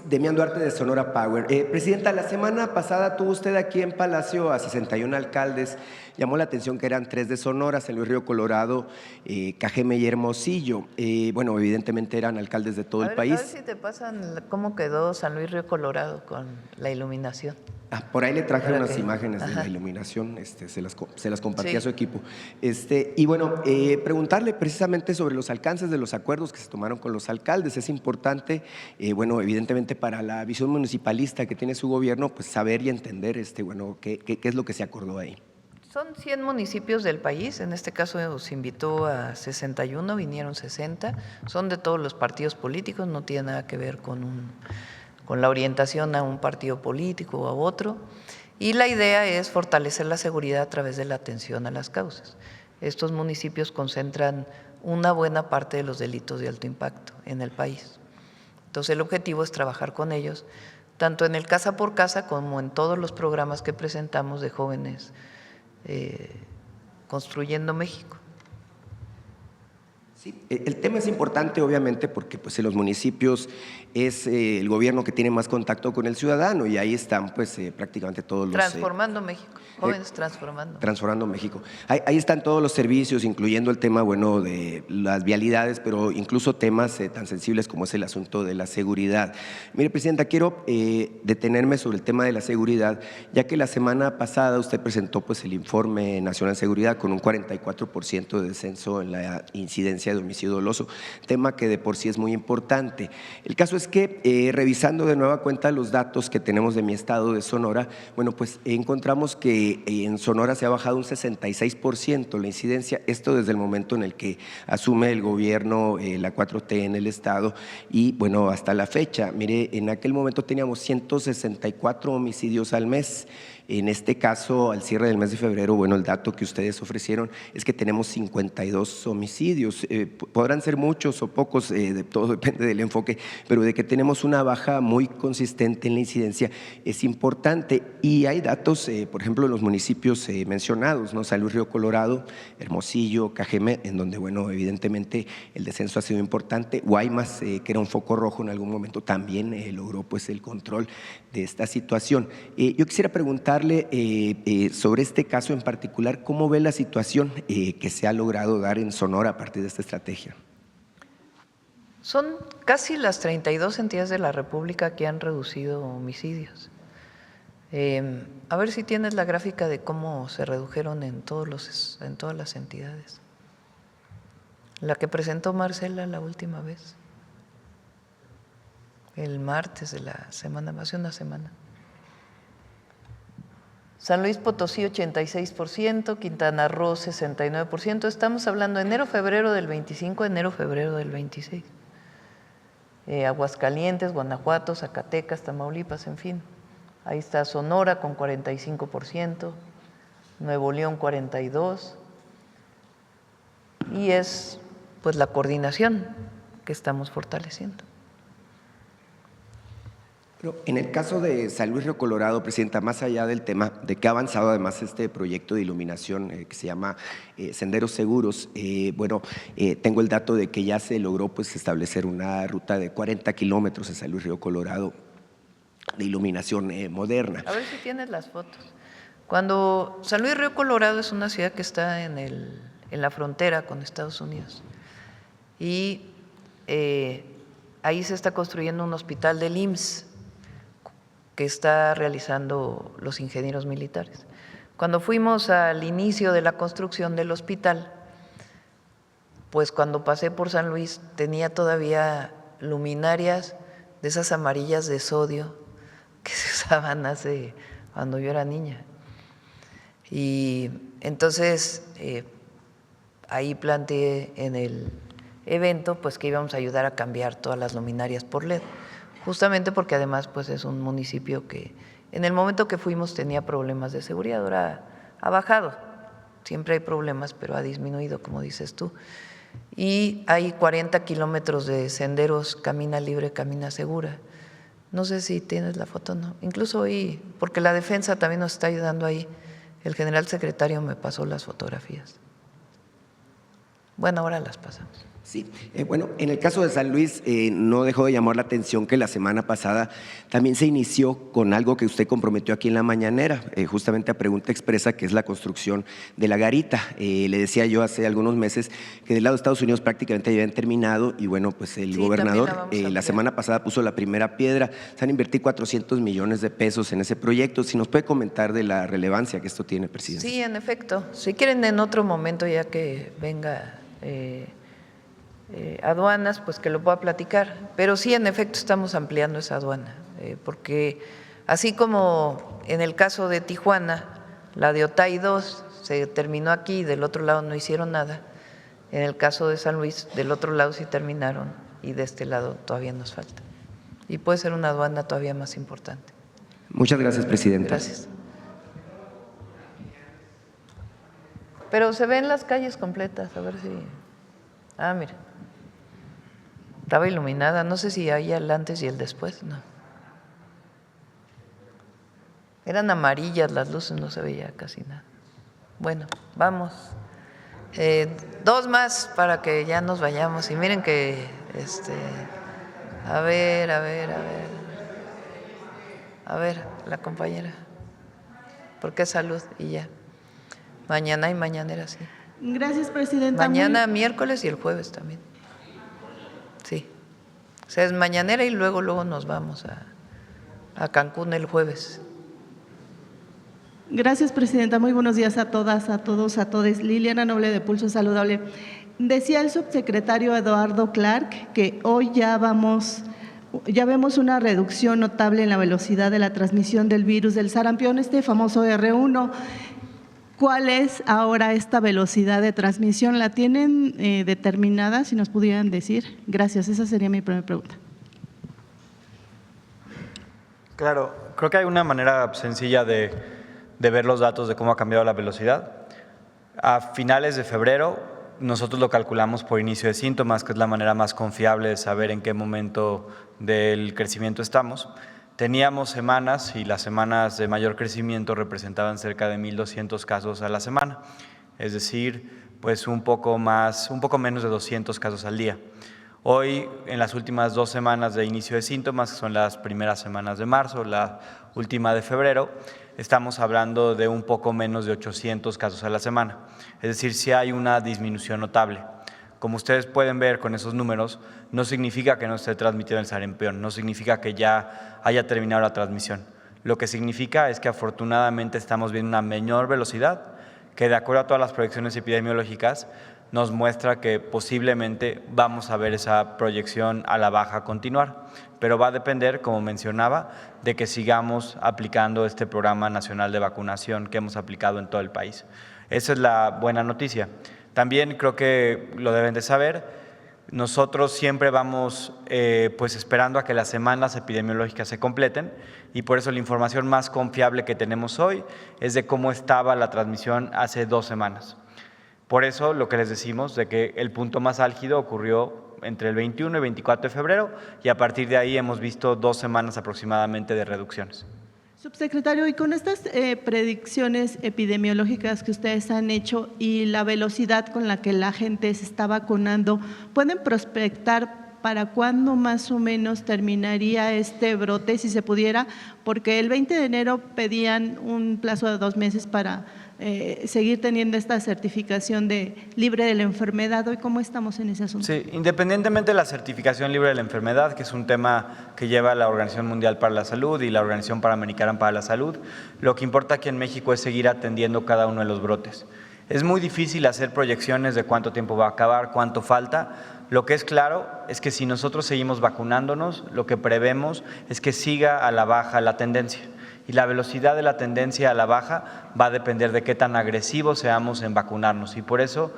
Demián Duarte de Sonora Power. Presidenta, la semana pasada tuvo usted aquí en Palacio a 61 alcaldes. Llamó la atención que eran 3 de Sonora, San Luis Río Colorado, Cajeme y Hermosillo. Bueno, evidentemente eran alcaldes de todo el país. A ver si te pasan cómo quedó San Luis Río Colorado con la iluminación. Por ahí le traje unas imágenes de la iluminación, se las compartí a su equipo. Y bueno, preguntarle precisamente sobre los alcances de los acuerdos que se tomaron con los alcaldes. Es importante, bueno, evidentemente para la visión municipalista que tiene su gobierno, pues saber y entender, bueno, qué es lo que se acordó ahí. Son 100 municipios del país, en este caso se invitó a 61, vinieron 60, son de todos los partidos políticos, no tiene nada que ver con la orientación a un partido político o a otro, y la idea es fortalecer la seguridad a través de la atención a las causas. Estos municipios concentran una buena parte de los delitos de alto impacto en el país. Entonces el objetivo es trabajar con ellos, tanto en el Casa por Casa como en todos los programas que presentamos de jóvenes construyendo México. Sí, el tema es importante obviamente porque pues en los municipios es el gobierno que tiene más contacto con el ciudadano y ahí están pues prácticamente todos los… Transformando México, jóvenes transformando. Transformando México. Ahí están todos los servicios, incluyendo el tema, bueno, de las vialidades, pero incluso temas tan sensibles como es el asunto de la seguridad. Mire, Presidenta, quiero detenerme sobre el tema de la seguridad, ya que la semana pasada usted presentó pues el Informe Nacional de Seguridad con un 44% de descenso en la incidencia de homicidio doloso, tema que de por sí es muy importante. El caso es que revisando de nueva cuenta los datos que tenemos de mi estado de Sonora, bueno, pues encontramos que en Sonora se ha bajado un 66% la incidencia, esto desde el momento en el que asume el gobierno la 4T en el estado y bueno, hasta la fecha. Mire, en aquel momento teníamos 164 homicidios al mes. En este caso, al cierre del mes de febrero, bueno, el dato que ustedes ofrecieron es que tenemos 52 homicidios. Podrán ser muchos o pocos, todo depende del enfoque, pero de que tenemos una baja muy consistente en la incidencia es importante. Y hay datos, por ejemplo, en los municipios mencionados, ¿no? San Luis Río Colorado, Hermosillo, Cajeme, en donde, bueno, evidentemente el descenso ha sido importante. Guaymas, que era un foco rojo en algún momento, también logró pues el control de esta situación. Yo quisiera preguntarle sobre este caso en particular, ¿cómo ve la situación que se ha logrado dar en Sonora a partir de esta estrategia? Son casi las 32 entidades de la República que han reducido homicidios. A ver si tienes la gráfica de cómo se redujeron en todas las entidades. La que presentó Marcela la última vez, el martes de la semana, hace una semana. San Luis Potosí 86%, Quintana Roo 69%. Estamos hablando enero-febrero del 25, enero-febrero del 26. Aguascalientes, Guanajuato, Zacatecas, Tamaulipas, en fin. Ahí está Sonora con 45%, Nuevo León 42%. Y es pues la coordinación que estamos fortaleciendo. Pero en el caso de San Luis Río Colorado, Presidenta, más allá del tema de que ha avanzado además este proyecto de iluminación que se llama Senderos Seguros, tengo el dato de que ya se logró pues establecer una ruta de 40 kilómetros en San Luis Río Colorado de iluminación moderna. A ver si tienes las fotos. Cuando San Luis Río Colorado es una ciudad que está en la frontera con Estados Unidos y ahí se está construyendo un hospital del IMSS que está realizando los ingenieros militares. Cuando fuimos al inicio de la construcción del hospital, pues cuando pasé por San Luis tenía todavía luminarias de esas amarillas de sodio que se usaban cuando yo era niña. Y entonces ahí planteé en el evento pues que íbamos a ayudar a cambiar todas las luminarias por LED. Justamente porque además pues es un municipio que en el momento que fuimos tenía problemas de seguridad, ahora ha bajado, siempre hay problemas, pero ha disminuido, como dices tú. Y hay 40 kilómetros de senderos, camina libre, camina segura. No sé si tienes la foto, ¿no? Incluso hoy, porque la defensa también nos está ayudando ahí, el general secretario me pasó las fotografías. Bueno, ahora las pasamos. Sí, en el caso de San Luis no dejó de llamar la atención que la semana pasada también se inició con algo que usted comprometió aquí en la mañanera, justamente a pregunta expresa, que es la construcción de la garita. Le decía yo hace algunos meses que del lado de Estados Unidos prácticamente ya habían terminado y pues el gobernador la semana pasada puso la primera piedra. Se han invertido 400 millones de pesos en ese proyecto. Si nos puede comentar de la relevancia que esto tiene, presidente. Sí, en efecto. Si quieren en otro momento ya que venga aduanas, pues que lo pueda platicar, pero sí, en efecto, estamos ampliando esa aduana, porque así como en el caso de Tijuana, la de Otay 2 se terminó aquí, del otro lado no hicieron nada, en el caso de San Luis, del otro lado sí terminaron y de este lado todavía nos falta. Y puede ser una aduana todavía más importante. Muchas gracias, presidente. Gracias. Pero se ven las calles completas, a ver si… Ah, mira. Estaba iluminada, no sé si hay el antes y el después, no. Eran amarillas las luces, no se veía casi nada. Bueno, vamos. Dos más para que ya nos vayamos. Y miren que, a ver, la compañera. Porque es salud y ya. Mañana y mañanera, sí. Gracias, presidenta. Mañana, miércoles y el jueves también. Sí. O sea, es mañanera y luego nos vamos a Cancún el jueves. Gracias, presidenta. Muy buenos días a todas, a todos, a todes. Liliana Noble de Pulso Saludable. Decía el subsecretario Eduardo Clark que hoy ya vemos una reducción notable en la velocidad de la transmisión del virus del sarampión, este famoso R1. ¿Cuál es ahora esta velocidad de transmisión? ¿La tienen determinada, si nos pudieran decir? Gracias, esa sería mi primera pregunta. Claro, creo que hay una manera sencilla de ver los datos de cómo ha cambiado la velocidad. A finales de febrero nosotros lo calculamos por inicio de síntomas, que es la manera más confiable de saber en qué momento del crecimiento estamos. Teníamos semanas y las semanas de mayor crecimiento representaban cerca de 1,200 casos a la semana, es decir, pues un poco menos de 200 casos al día. Hoy, en las últimas 2 semanas de inicio de síntomas, que son las primeras semanas de marzo, la última de febrero, estamos hablando de un poco menos de 800 casos a la semana, es decir, sí hay una disminución notable. Como ustedes pueden ver con esos números, no significa que no esté transmitiendo el sarampión, no significa que ya haya terminado la transmisión. Lo que significa es que afortunadamente estamos viendo una menor velocidad, que de acuerdo a todas las proyecciones epidemiológicas nos muestra que posiblemente vamos a ver esa proyección a la baja continuar, pero va a depender, como mencionaba, de que sigamos aplicando este programa nacional de vacunación que hemos aplicado en todo el país. Esa es la buena noticia. También creo que lo deben de saber, nosotros siempre vamos pues esperando a que las semanas epidemiológicas se completen y por eso la información más confiable que tenemos hoy es de cómo estaba la transmisión hace 2 semanas. Por eso lo que les decimos de que el punto más álgido ocurrió entre el 21 y 24 de febrero y a partir de ahí hemos visto 2 semanas aproximadamente de reducciones. Subsecretario, y con estas predicciones epidemiológicas que ustedes han hecho y la velocidad con la que la gente se está vacunando, ¿pueden prospectar para cuándo más o menos terminaría este brote, si se pudiera? Porque el 20 de enero pedían un plazo de 2 meses para seguir teniendo esta certificación de libre de la enfermedad. ¿Hoy cómo estamos en ese asunto? Sí, independientemente de la certificación libre de la enfermedad, que es un tema que lleva la Organización Mundial para la Salud y la Organización Panamericana para la Salud, lo que importa aquí en México es seguir atendiendo cada uno de los brotes. Es muy difícil hacer proyecciones de cuánto tiempo va a acabar, cuánto falta. Lo que es claro es que si nosotros seguimos vacunándonos, lo que prevemos es que siga a la baja la tendencia. Y la velocidad de la tendencia a la baja va a depender de qué tan agresivos seamos en vacunarnos. Y por eso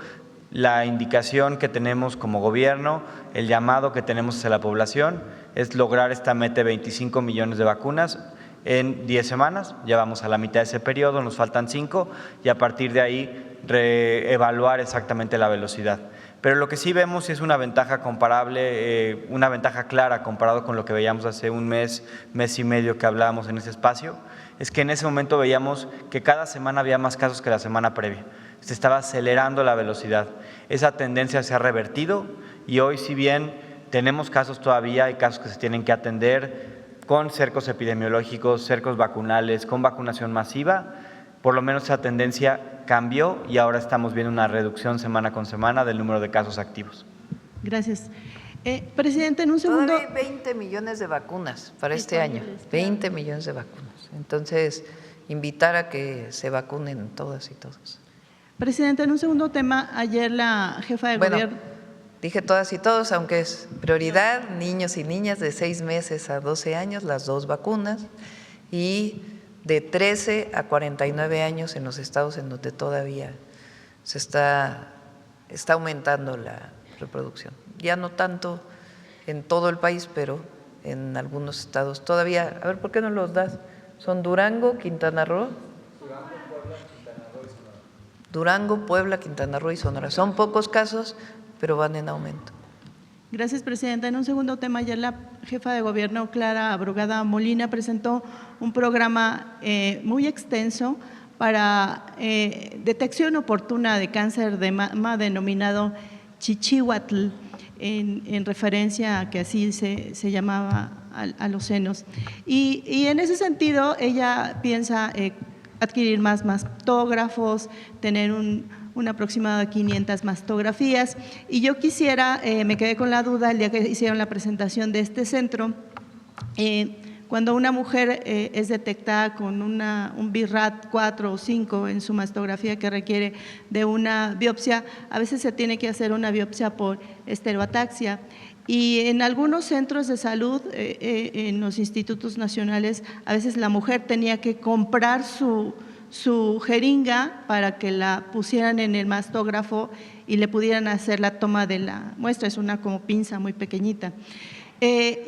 la indicación que tenemos como gobierno, el llamado que tenemos hacia la población es lograr esta meta de 25 millones de vacunas en 10 semanas. Ya vamos a la mitad de ese periodo, nos faltan 5 y a partir de ahí reevaluar exactamente la velocidad. Pero lo que sí vemos es una ventaja comparable, una ventaja clara comparado con lo que veíamos hace un mes, mes y medio que hablábamos en ese espacio, es que en ese momento veíamos que cada semana había más casos que la semana previa. Se estaba acelerando la velocidad. Esa tendencia se ha revertido y hoy, si bien tenemos casos todavía, hay casos que se tienen que atender con cercos epidemiológicos, cercos vacunales, con vacunación masiva, por lo menos esa tendencia cambió y ahora estamos viendo una reducción semana con semana del número de casos activos. Gracias. Presidente, en un segundo… Todavía hay 20 millones de vacunas para este año, 20 millones de vacunas. Entonces, invitar a que se vacunen todas y todos. Presidente, en un segundo tema, ayer la jefa de gobierno… Dije todas y todos, aunque es prioridad, niños y niñas de 6 meses a 12 años, las 2 vacunas, y de 13 a 49 años en los estados en donde todavía se está aumentando la reproducción. Ya no tanto en todo el país, pero en algunos estados todavía. A ver, ¿por qué no los das? Son Durango, Quintana Roo. Durango, Puebla, Quintana Roo y Sonora. Son pocos casos, pero van en aumento. Gracias, Presidenta. En un segundo tema, ayer la jefa de gobierno, Clara Brugada Molina, presentó un programa muy extenso para detección oportuna de cáncer de mama denominado Chichihuatl, en referencia a que así se llamaba a los senos. Y en ese sentido, ella piensa adquirir más mastógrafos, tener un aproximado de 500 mastografías. Y yo quisiera, me quedé con la duda el día que hicieron la presentación de este centro, cuando una mujer es detectada con un BIRAT 4 o 5 en su mastografía que requiere de una biopsia, a veces se tiene que hacer una biopsia por estereotaxia. Y en algunos centros de salud, en los institutos nacionales, a veces la mujer tenía que comprar su jeringa para que la pusieran en el mastógrafo y le pudieran hacer la toma de la muestra. Es una como pinza muy pequeñita.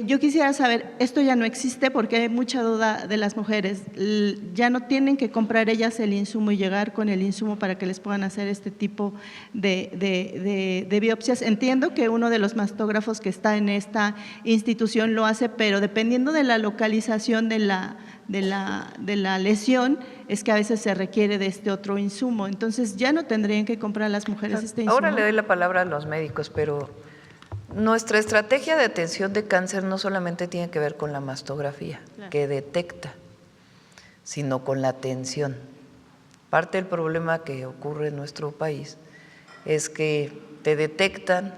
Yo quisiera saber, esto ya no existe porque hay mucha duda de las mujeres, ya no tienen que comprar ellas el insumo y llegar con el insumo para que les puedan hacer este tipo de biopsias. Entiendo que uno de los mastógrafos que está en esta institución lo hace, pero dependiendo de la localización de la lesión, es que a veces se requiere de este otro insumo. Entonces ya no tendrían que comprar las mujeres este insumo. Ahora le doy la palabra a los médicos, pero nuestra estrategia de atención de cáncer no solamente tiene que ver con la mastografía, que detecta, sino con la atención. Parte del problema que ocurre en nuestro país es que te detectan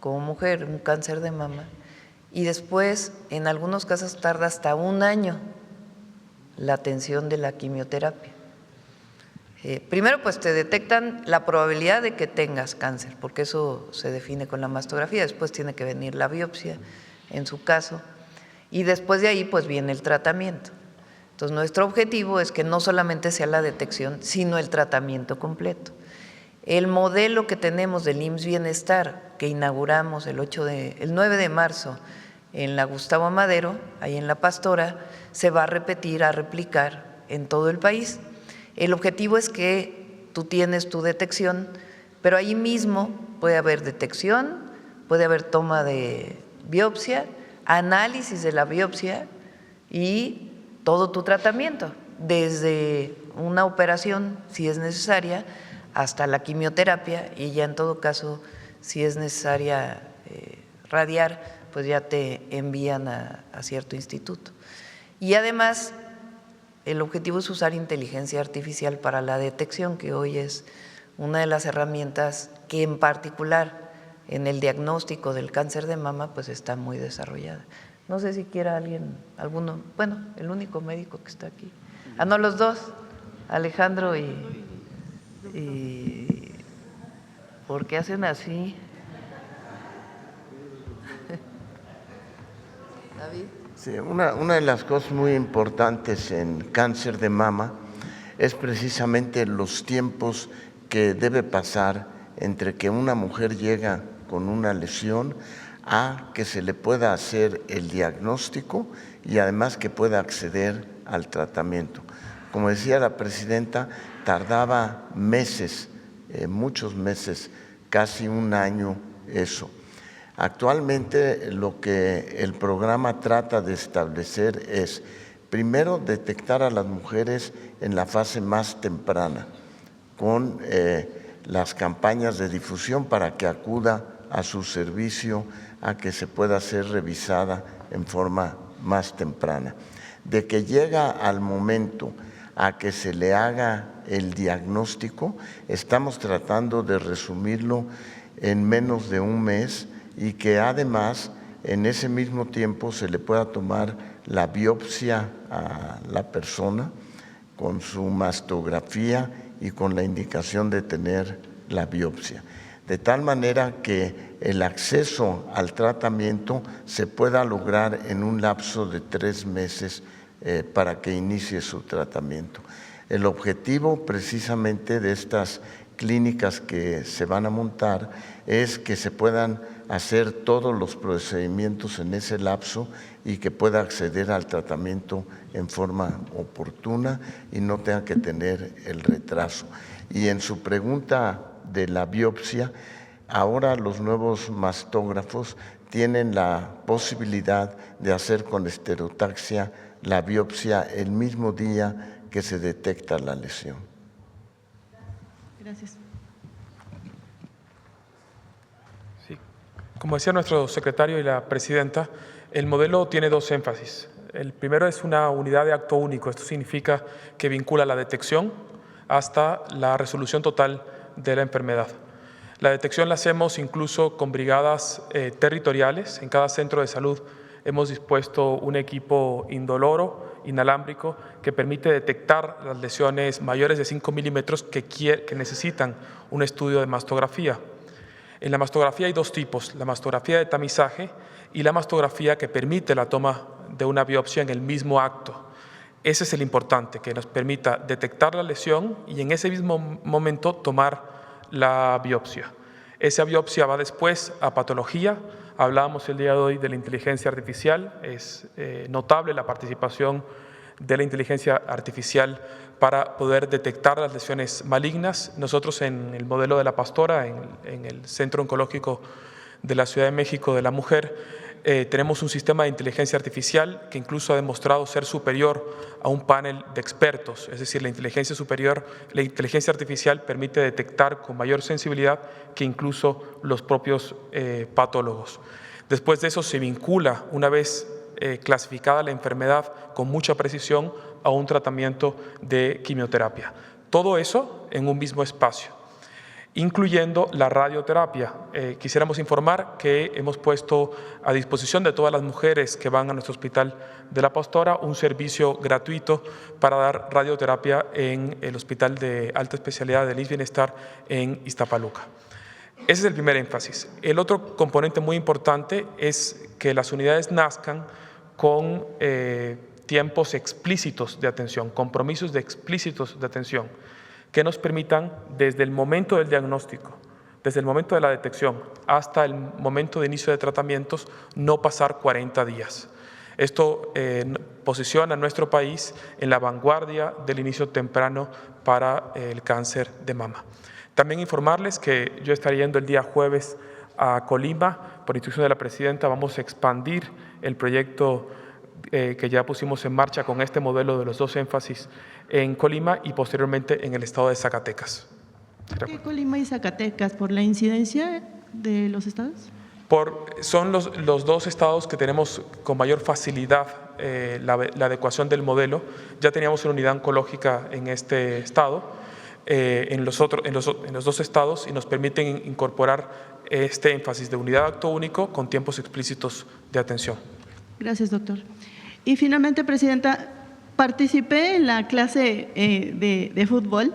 como mujer un cáncer de mama y después, en algunos casos, tarda hasta 1 año la atención de la quimioterapia. Primero, pues te detectan la probabilidad de que tengas cáncer, porque eso se define con la mastografía. Después tiene que venir la biopsia, en su caso, y después de ahí pues viene el tratamiento. Entonces, nuestro objetivo es que no solamente sea la detección, sino el tratamiento completo. El modelo que tenemos del IMSS Bienestar, que inauguramos el 9 de marzo en la Gustavo Amadero, ahí en La Pastora, se va a replicar en todo el país. El objetivo es que tú tienes tu detección, pero ahí mismo puede haber detección, puede haber toma de biopsia, análisis de la biopsia y todo tu tratamiento, desde una operación, si es necesaria, hasta la quimioterapia, y ya en todo caso, si es necesaria radiar, pues ya te envían a cierto instituto. Y además, el objetivo es usar inteligencia artificial para la detección, que hoy es una de las herramientas que en particular en el diagnóstico del cáncer de mama pues está muy desarrollada. No sé si quiera alguno, bueno, el único médico que está aquí. Ah, no, los dos, Alejandro y ¿por qué hacen así? David. Sí, una de las cosas muy importantes en cáncer de mama es precisamente los tiempos que debe pasar entre que una mujer llega con una lesión a que se le pueda hacer el diagnóstico y además que pueda acceder al tratamiento. Como decía la presidenta, tardaba meses, muchos meses, casi un año eso. Actualmente lo que el programa trata de establecer es, primero, detectar a las mujeres en la fase más temprana, con las campañas de difusión para que acuda a su servicio, a que se pueda ser revisada en forma más temprana. De que llega al momento a que se le haga el diagnóstico, estamos tratando de resumirlo en menos de un mes y que además en ese mismo tiempo se le pueda tomar la biopsia a la persona con su mastografía y con la indicación de tener la biopsia. De tal manera que el acceso al tratamiento se pueda lograr en un lapso de 3 meses para que inicie su tratamiento. El objetivo precisamente de estas clínicas que se van a montar es que se puedan hacer todos los procedimientos en ese lapso y que pueda acceder al tratamiento en forma oportuna y no tenga que tener el retraso. Y en su pregunta de la biopsia, ahora los nuevos mastógrafos tienen la posibilidad de hacer con estereotaxia la biopsia el mismo día que se detecta la lesión. Gracias. Sí. Como decía nuestro secretario y la presidenta, el modelo tiene 2 énfasis. El primero es una unidad de acto único. Esto significa que vincula la detección hasta la resolución total de la enfermedad. La detección la hacemos incluso con brigadas territoriales. En cada centro de salud hemos dispuesto un equipo indoloro, inalámbrico, que permite detectar las lesiones mayores de 5 milímetros que necesitan un estudio de mastografía. En la mastografía hay 2 tipos, la mastografía de tamizaje y la mastografía que permite la toma de una biopsia en el mismo acto. Ese es el importante, que nos permita detectar la lesión y en ese mismo momento tomar la biopsia. Esa biopsia va después a patología. Hablábamos el día de hoy de la inteligencia artificial. Es notable la participación de la inteligencia artificial para poder detectar las lesiones malignas. Nosotros en el modelo de La Pastora, en el Centro Oncológico de la Ciudad de México de la Mujer, tenemos un sistema de inteligencia artificial que incluso ha demostrado ser superior a un panel de expertos, es decir, la inteligencia artificial permite detectar con mayor sensibilidad que incluso los propios patólogos. Después de eso se vincula, una vez clasificada la enfermedad con mucha precisión, a un tratamiento de quimioterapia. Todo eso en un mismo espacio. incluyendo la radioterapia. Quisiéramos informar que hemos puesto a disposición de todas las mujeres que van a nuestro Hospital de la Pastora un servicio gratuito para dar radioterapia en el Hospital de Alta Especialidad del ISSSTE Bienestar en Iztapaluca. Ese es el primer énfasis. El otro componente muy importante es que las unidades nazcan con tiempos explícitos de atención, compromisos explícitos de atención, que nos permitan desde el momento del diagnóstico, desde el momento de la detección hasta el momento de inicio de tratamientos, no pasar 40 días. Esto posiciona a nuestro país en la vanguardia del inicio temprano para el cáncer de mama. También informarles que yo estaré yendo el día jueves a Colima. Por instrucción de la presidenta vamos a expandir el proyecto que ya pusimos en marcha con este modelo de los 2 énfasis en Colima y posteriormente en el estado de Zacatecas. ¿Por qué Colima y Zacatecas? ¿Por la incidencia de los estados? Son los 2 estados que tenemos con mayor facilidad la adecuación del modelo. Ya teníamos una unidad oncológica en este estado, en los 2 estados, y nos permiten incorporar este énfasis de unidad de acto único con tiempos explícitos de atención. Gracias, doctor. Y finalmente, presidenta, participé en la clase de fútbol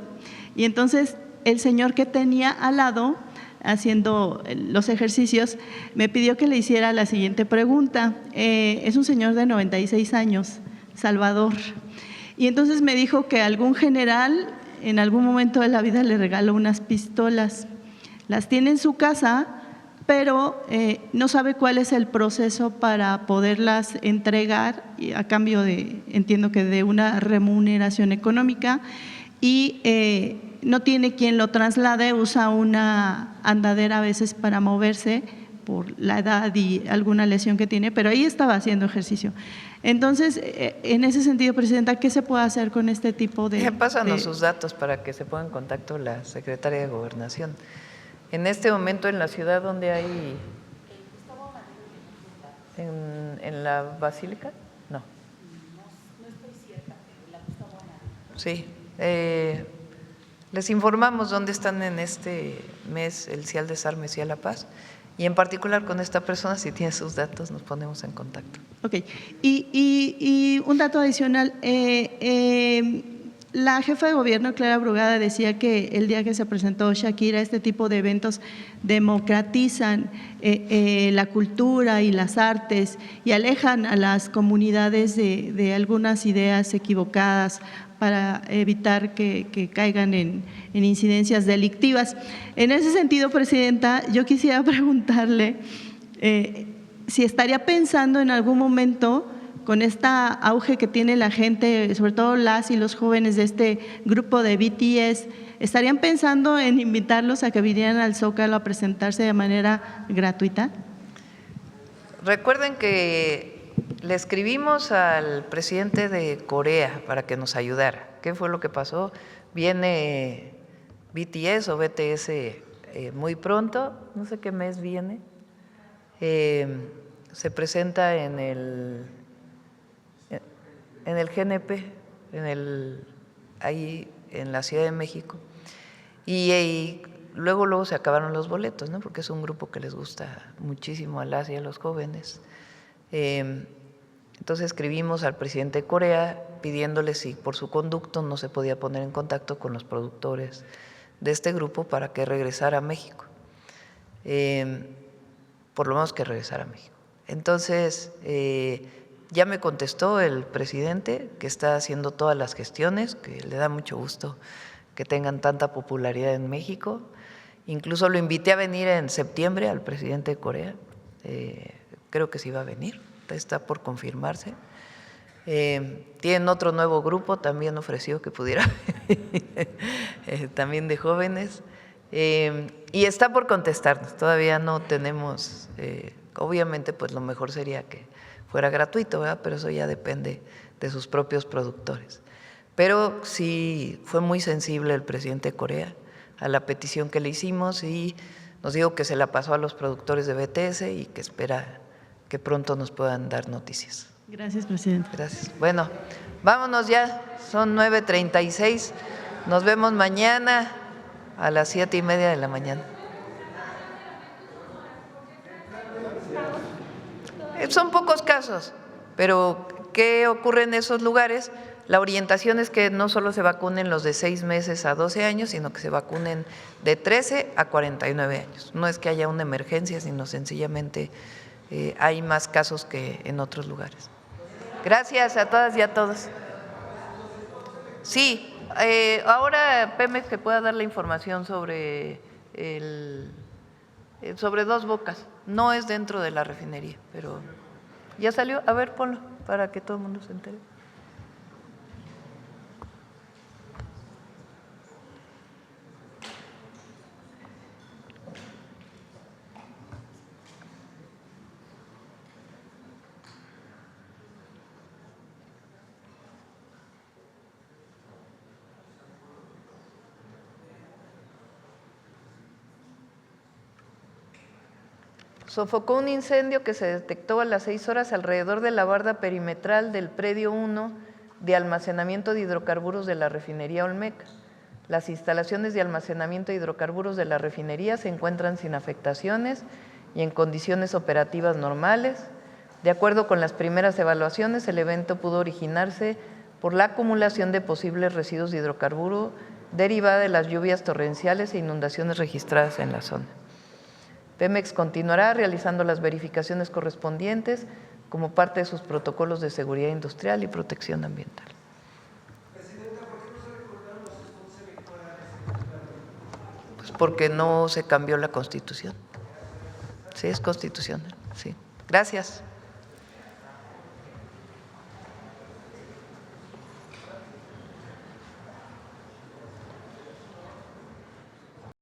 y entonces el señor que tenía al lado haciendo los ejercicios me pidió que le hiciera la siguiente pregunta. Es un señor de 96 años, Salvador, y entonces me dijo que algún general en algún momento de la vida le regaló unas pistolas. Las tiene en su casa, pero no sabe cuál es el proceso para poderlas entregar a cambio de, entiendo que de una remuneración económica, y no tiene quien lo traslade, usa una andadera a veces para moverse por la edad y alguna lesión que tiene, pero ahí estaba haciendo ejercicio. Entonces, en ese sentido, presidenta, ¿qué se puede hacer con este tipo de… Pásanos sus datos para que se ponga en contacto la secretaria de Gobernación. En este momento en la ciudad donde hay… ¿En la Basílica? No. No estoy cierta, en la Gustavo Amadero. Sí. Les informamos dónde están en este mes el CIAL Desarme, CIAL La Paz, y en particular con esta persona, si tiene sus datos, nos ponemos en contacto. Ok. Y un dato adicional. La jefa de gobierno, Clara Brugada, decía que el día que se presentó Shakira, este tipo de eventos democratizan la cultura y las artes y alejan a las comunidades de algunas ideas equivocadas para evitar que caigan en incidencias delictivas. En ese sentido, presidenta, yo quisiera preguntarle si estaría pensando en algún momento, con este auge que tiene la gente, sobre todo las y los jóvenes de este grupo de BTS, ¿estarían pensando en invitarlos a que vinieran al Zócalo a presentarse de manera gratuita? Recuerden que le escribimos al presidente de Corea para que nos ayudara. ¿Qué fue lo que pasó? Viene BTS o BTS muy pronto, no sé qué mes viene. Se presenta en el GNP, ahí en la Ciudad de México, y luego se acabaron los boletos, ¿no? Porque es un grupo que les gusta muchísimo a las y a los jóvenes. Entonces escribimos al presidente de Corea pidiéndole si por su conducto no se podía poner en contacto con los productores de este grupo para que regresara a México, por lo menos que regresara a México. Entonces ya me contestó el presidente que está haciendo todas las gestiones, que le da mucho gusto que tengan tanta popularidad en México. Incluso lo invité a venir en septiembre al presidente de Corea, creo que sí va a venir, está por confirmarse. Tienen otro nuevo grupo, también ofreció que pudiera venir, también de jóvenes, y está por contestarnos, todavía no tenemos, obviamente pues lo mejor sería que fuera gratuito, ¿verdad? Pero eso ya depende de sus propios productores. Pero sí fue muy sensible el presidente de Corea a la petición que le hicimos y nos dijo que se la pasó a los productores de BTS y que espera que pronto nos puedan dar noticias. Gracias, presidente. Gracias. Bueno, vámonos ya, son 9:36, nos vemos mañana a las 7:30 de la mañana. Son pocos casos, pero ¿qué ocurre en esos lugares? La orientación es que no solo se vacunen los de 6 meses a 12 años, sino que se vacunen de 13 a 49 años. No es que haya una emergencia, sino sencillamente hay más casos que en otros lugares. Gracias a todas y a todos. Sí, ahora Pemex que pueda dar la información sobre sobre Dos Bocas. No es dentro de la refinería, pero ya salió. A ver, ponlo para que todo el mundo se entere. Sofocó un incendio que se detectó a las 6 horas alrededor de la barda perimetral del predio 1 de almacenamiento de hidrocarburos de la refinería Olmeca. Las instalaciones de almacenamiento de hidrocarburos de la refinería se encuentran sin afectaciones y en condiciones operativas normales. De acuerdo con las primeras evaluaciones, el evento pudo originarse por la acumulación de posibles residuos de hidrocarburo derivada de las lluvias torrenciales e inundaciones registradas en la zona. Pemex continuará realizando las verificaciones correspondientes como parte de sus protocolos de seguridad industrial y protección ambiental. Pues porque no se cambió la Constitución. Sí, es constitucional. Sí. Gracias.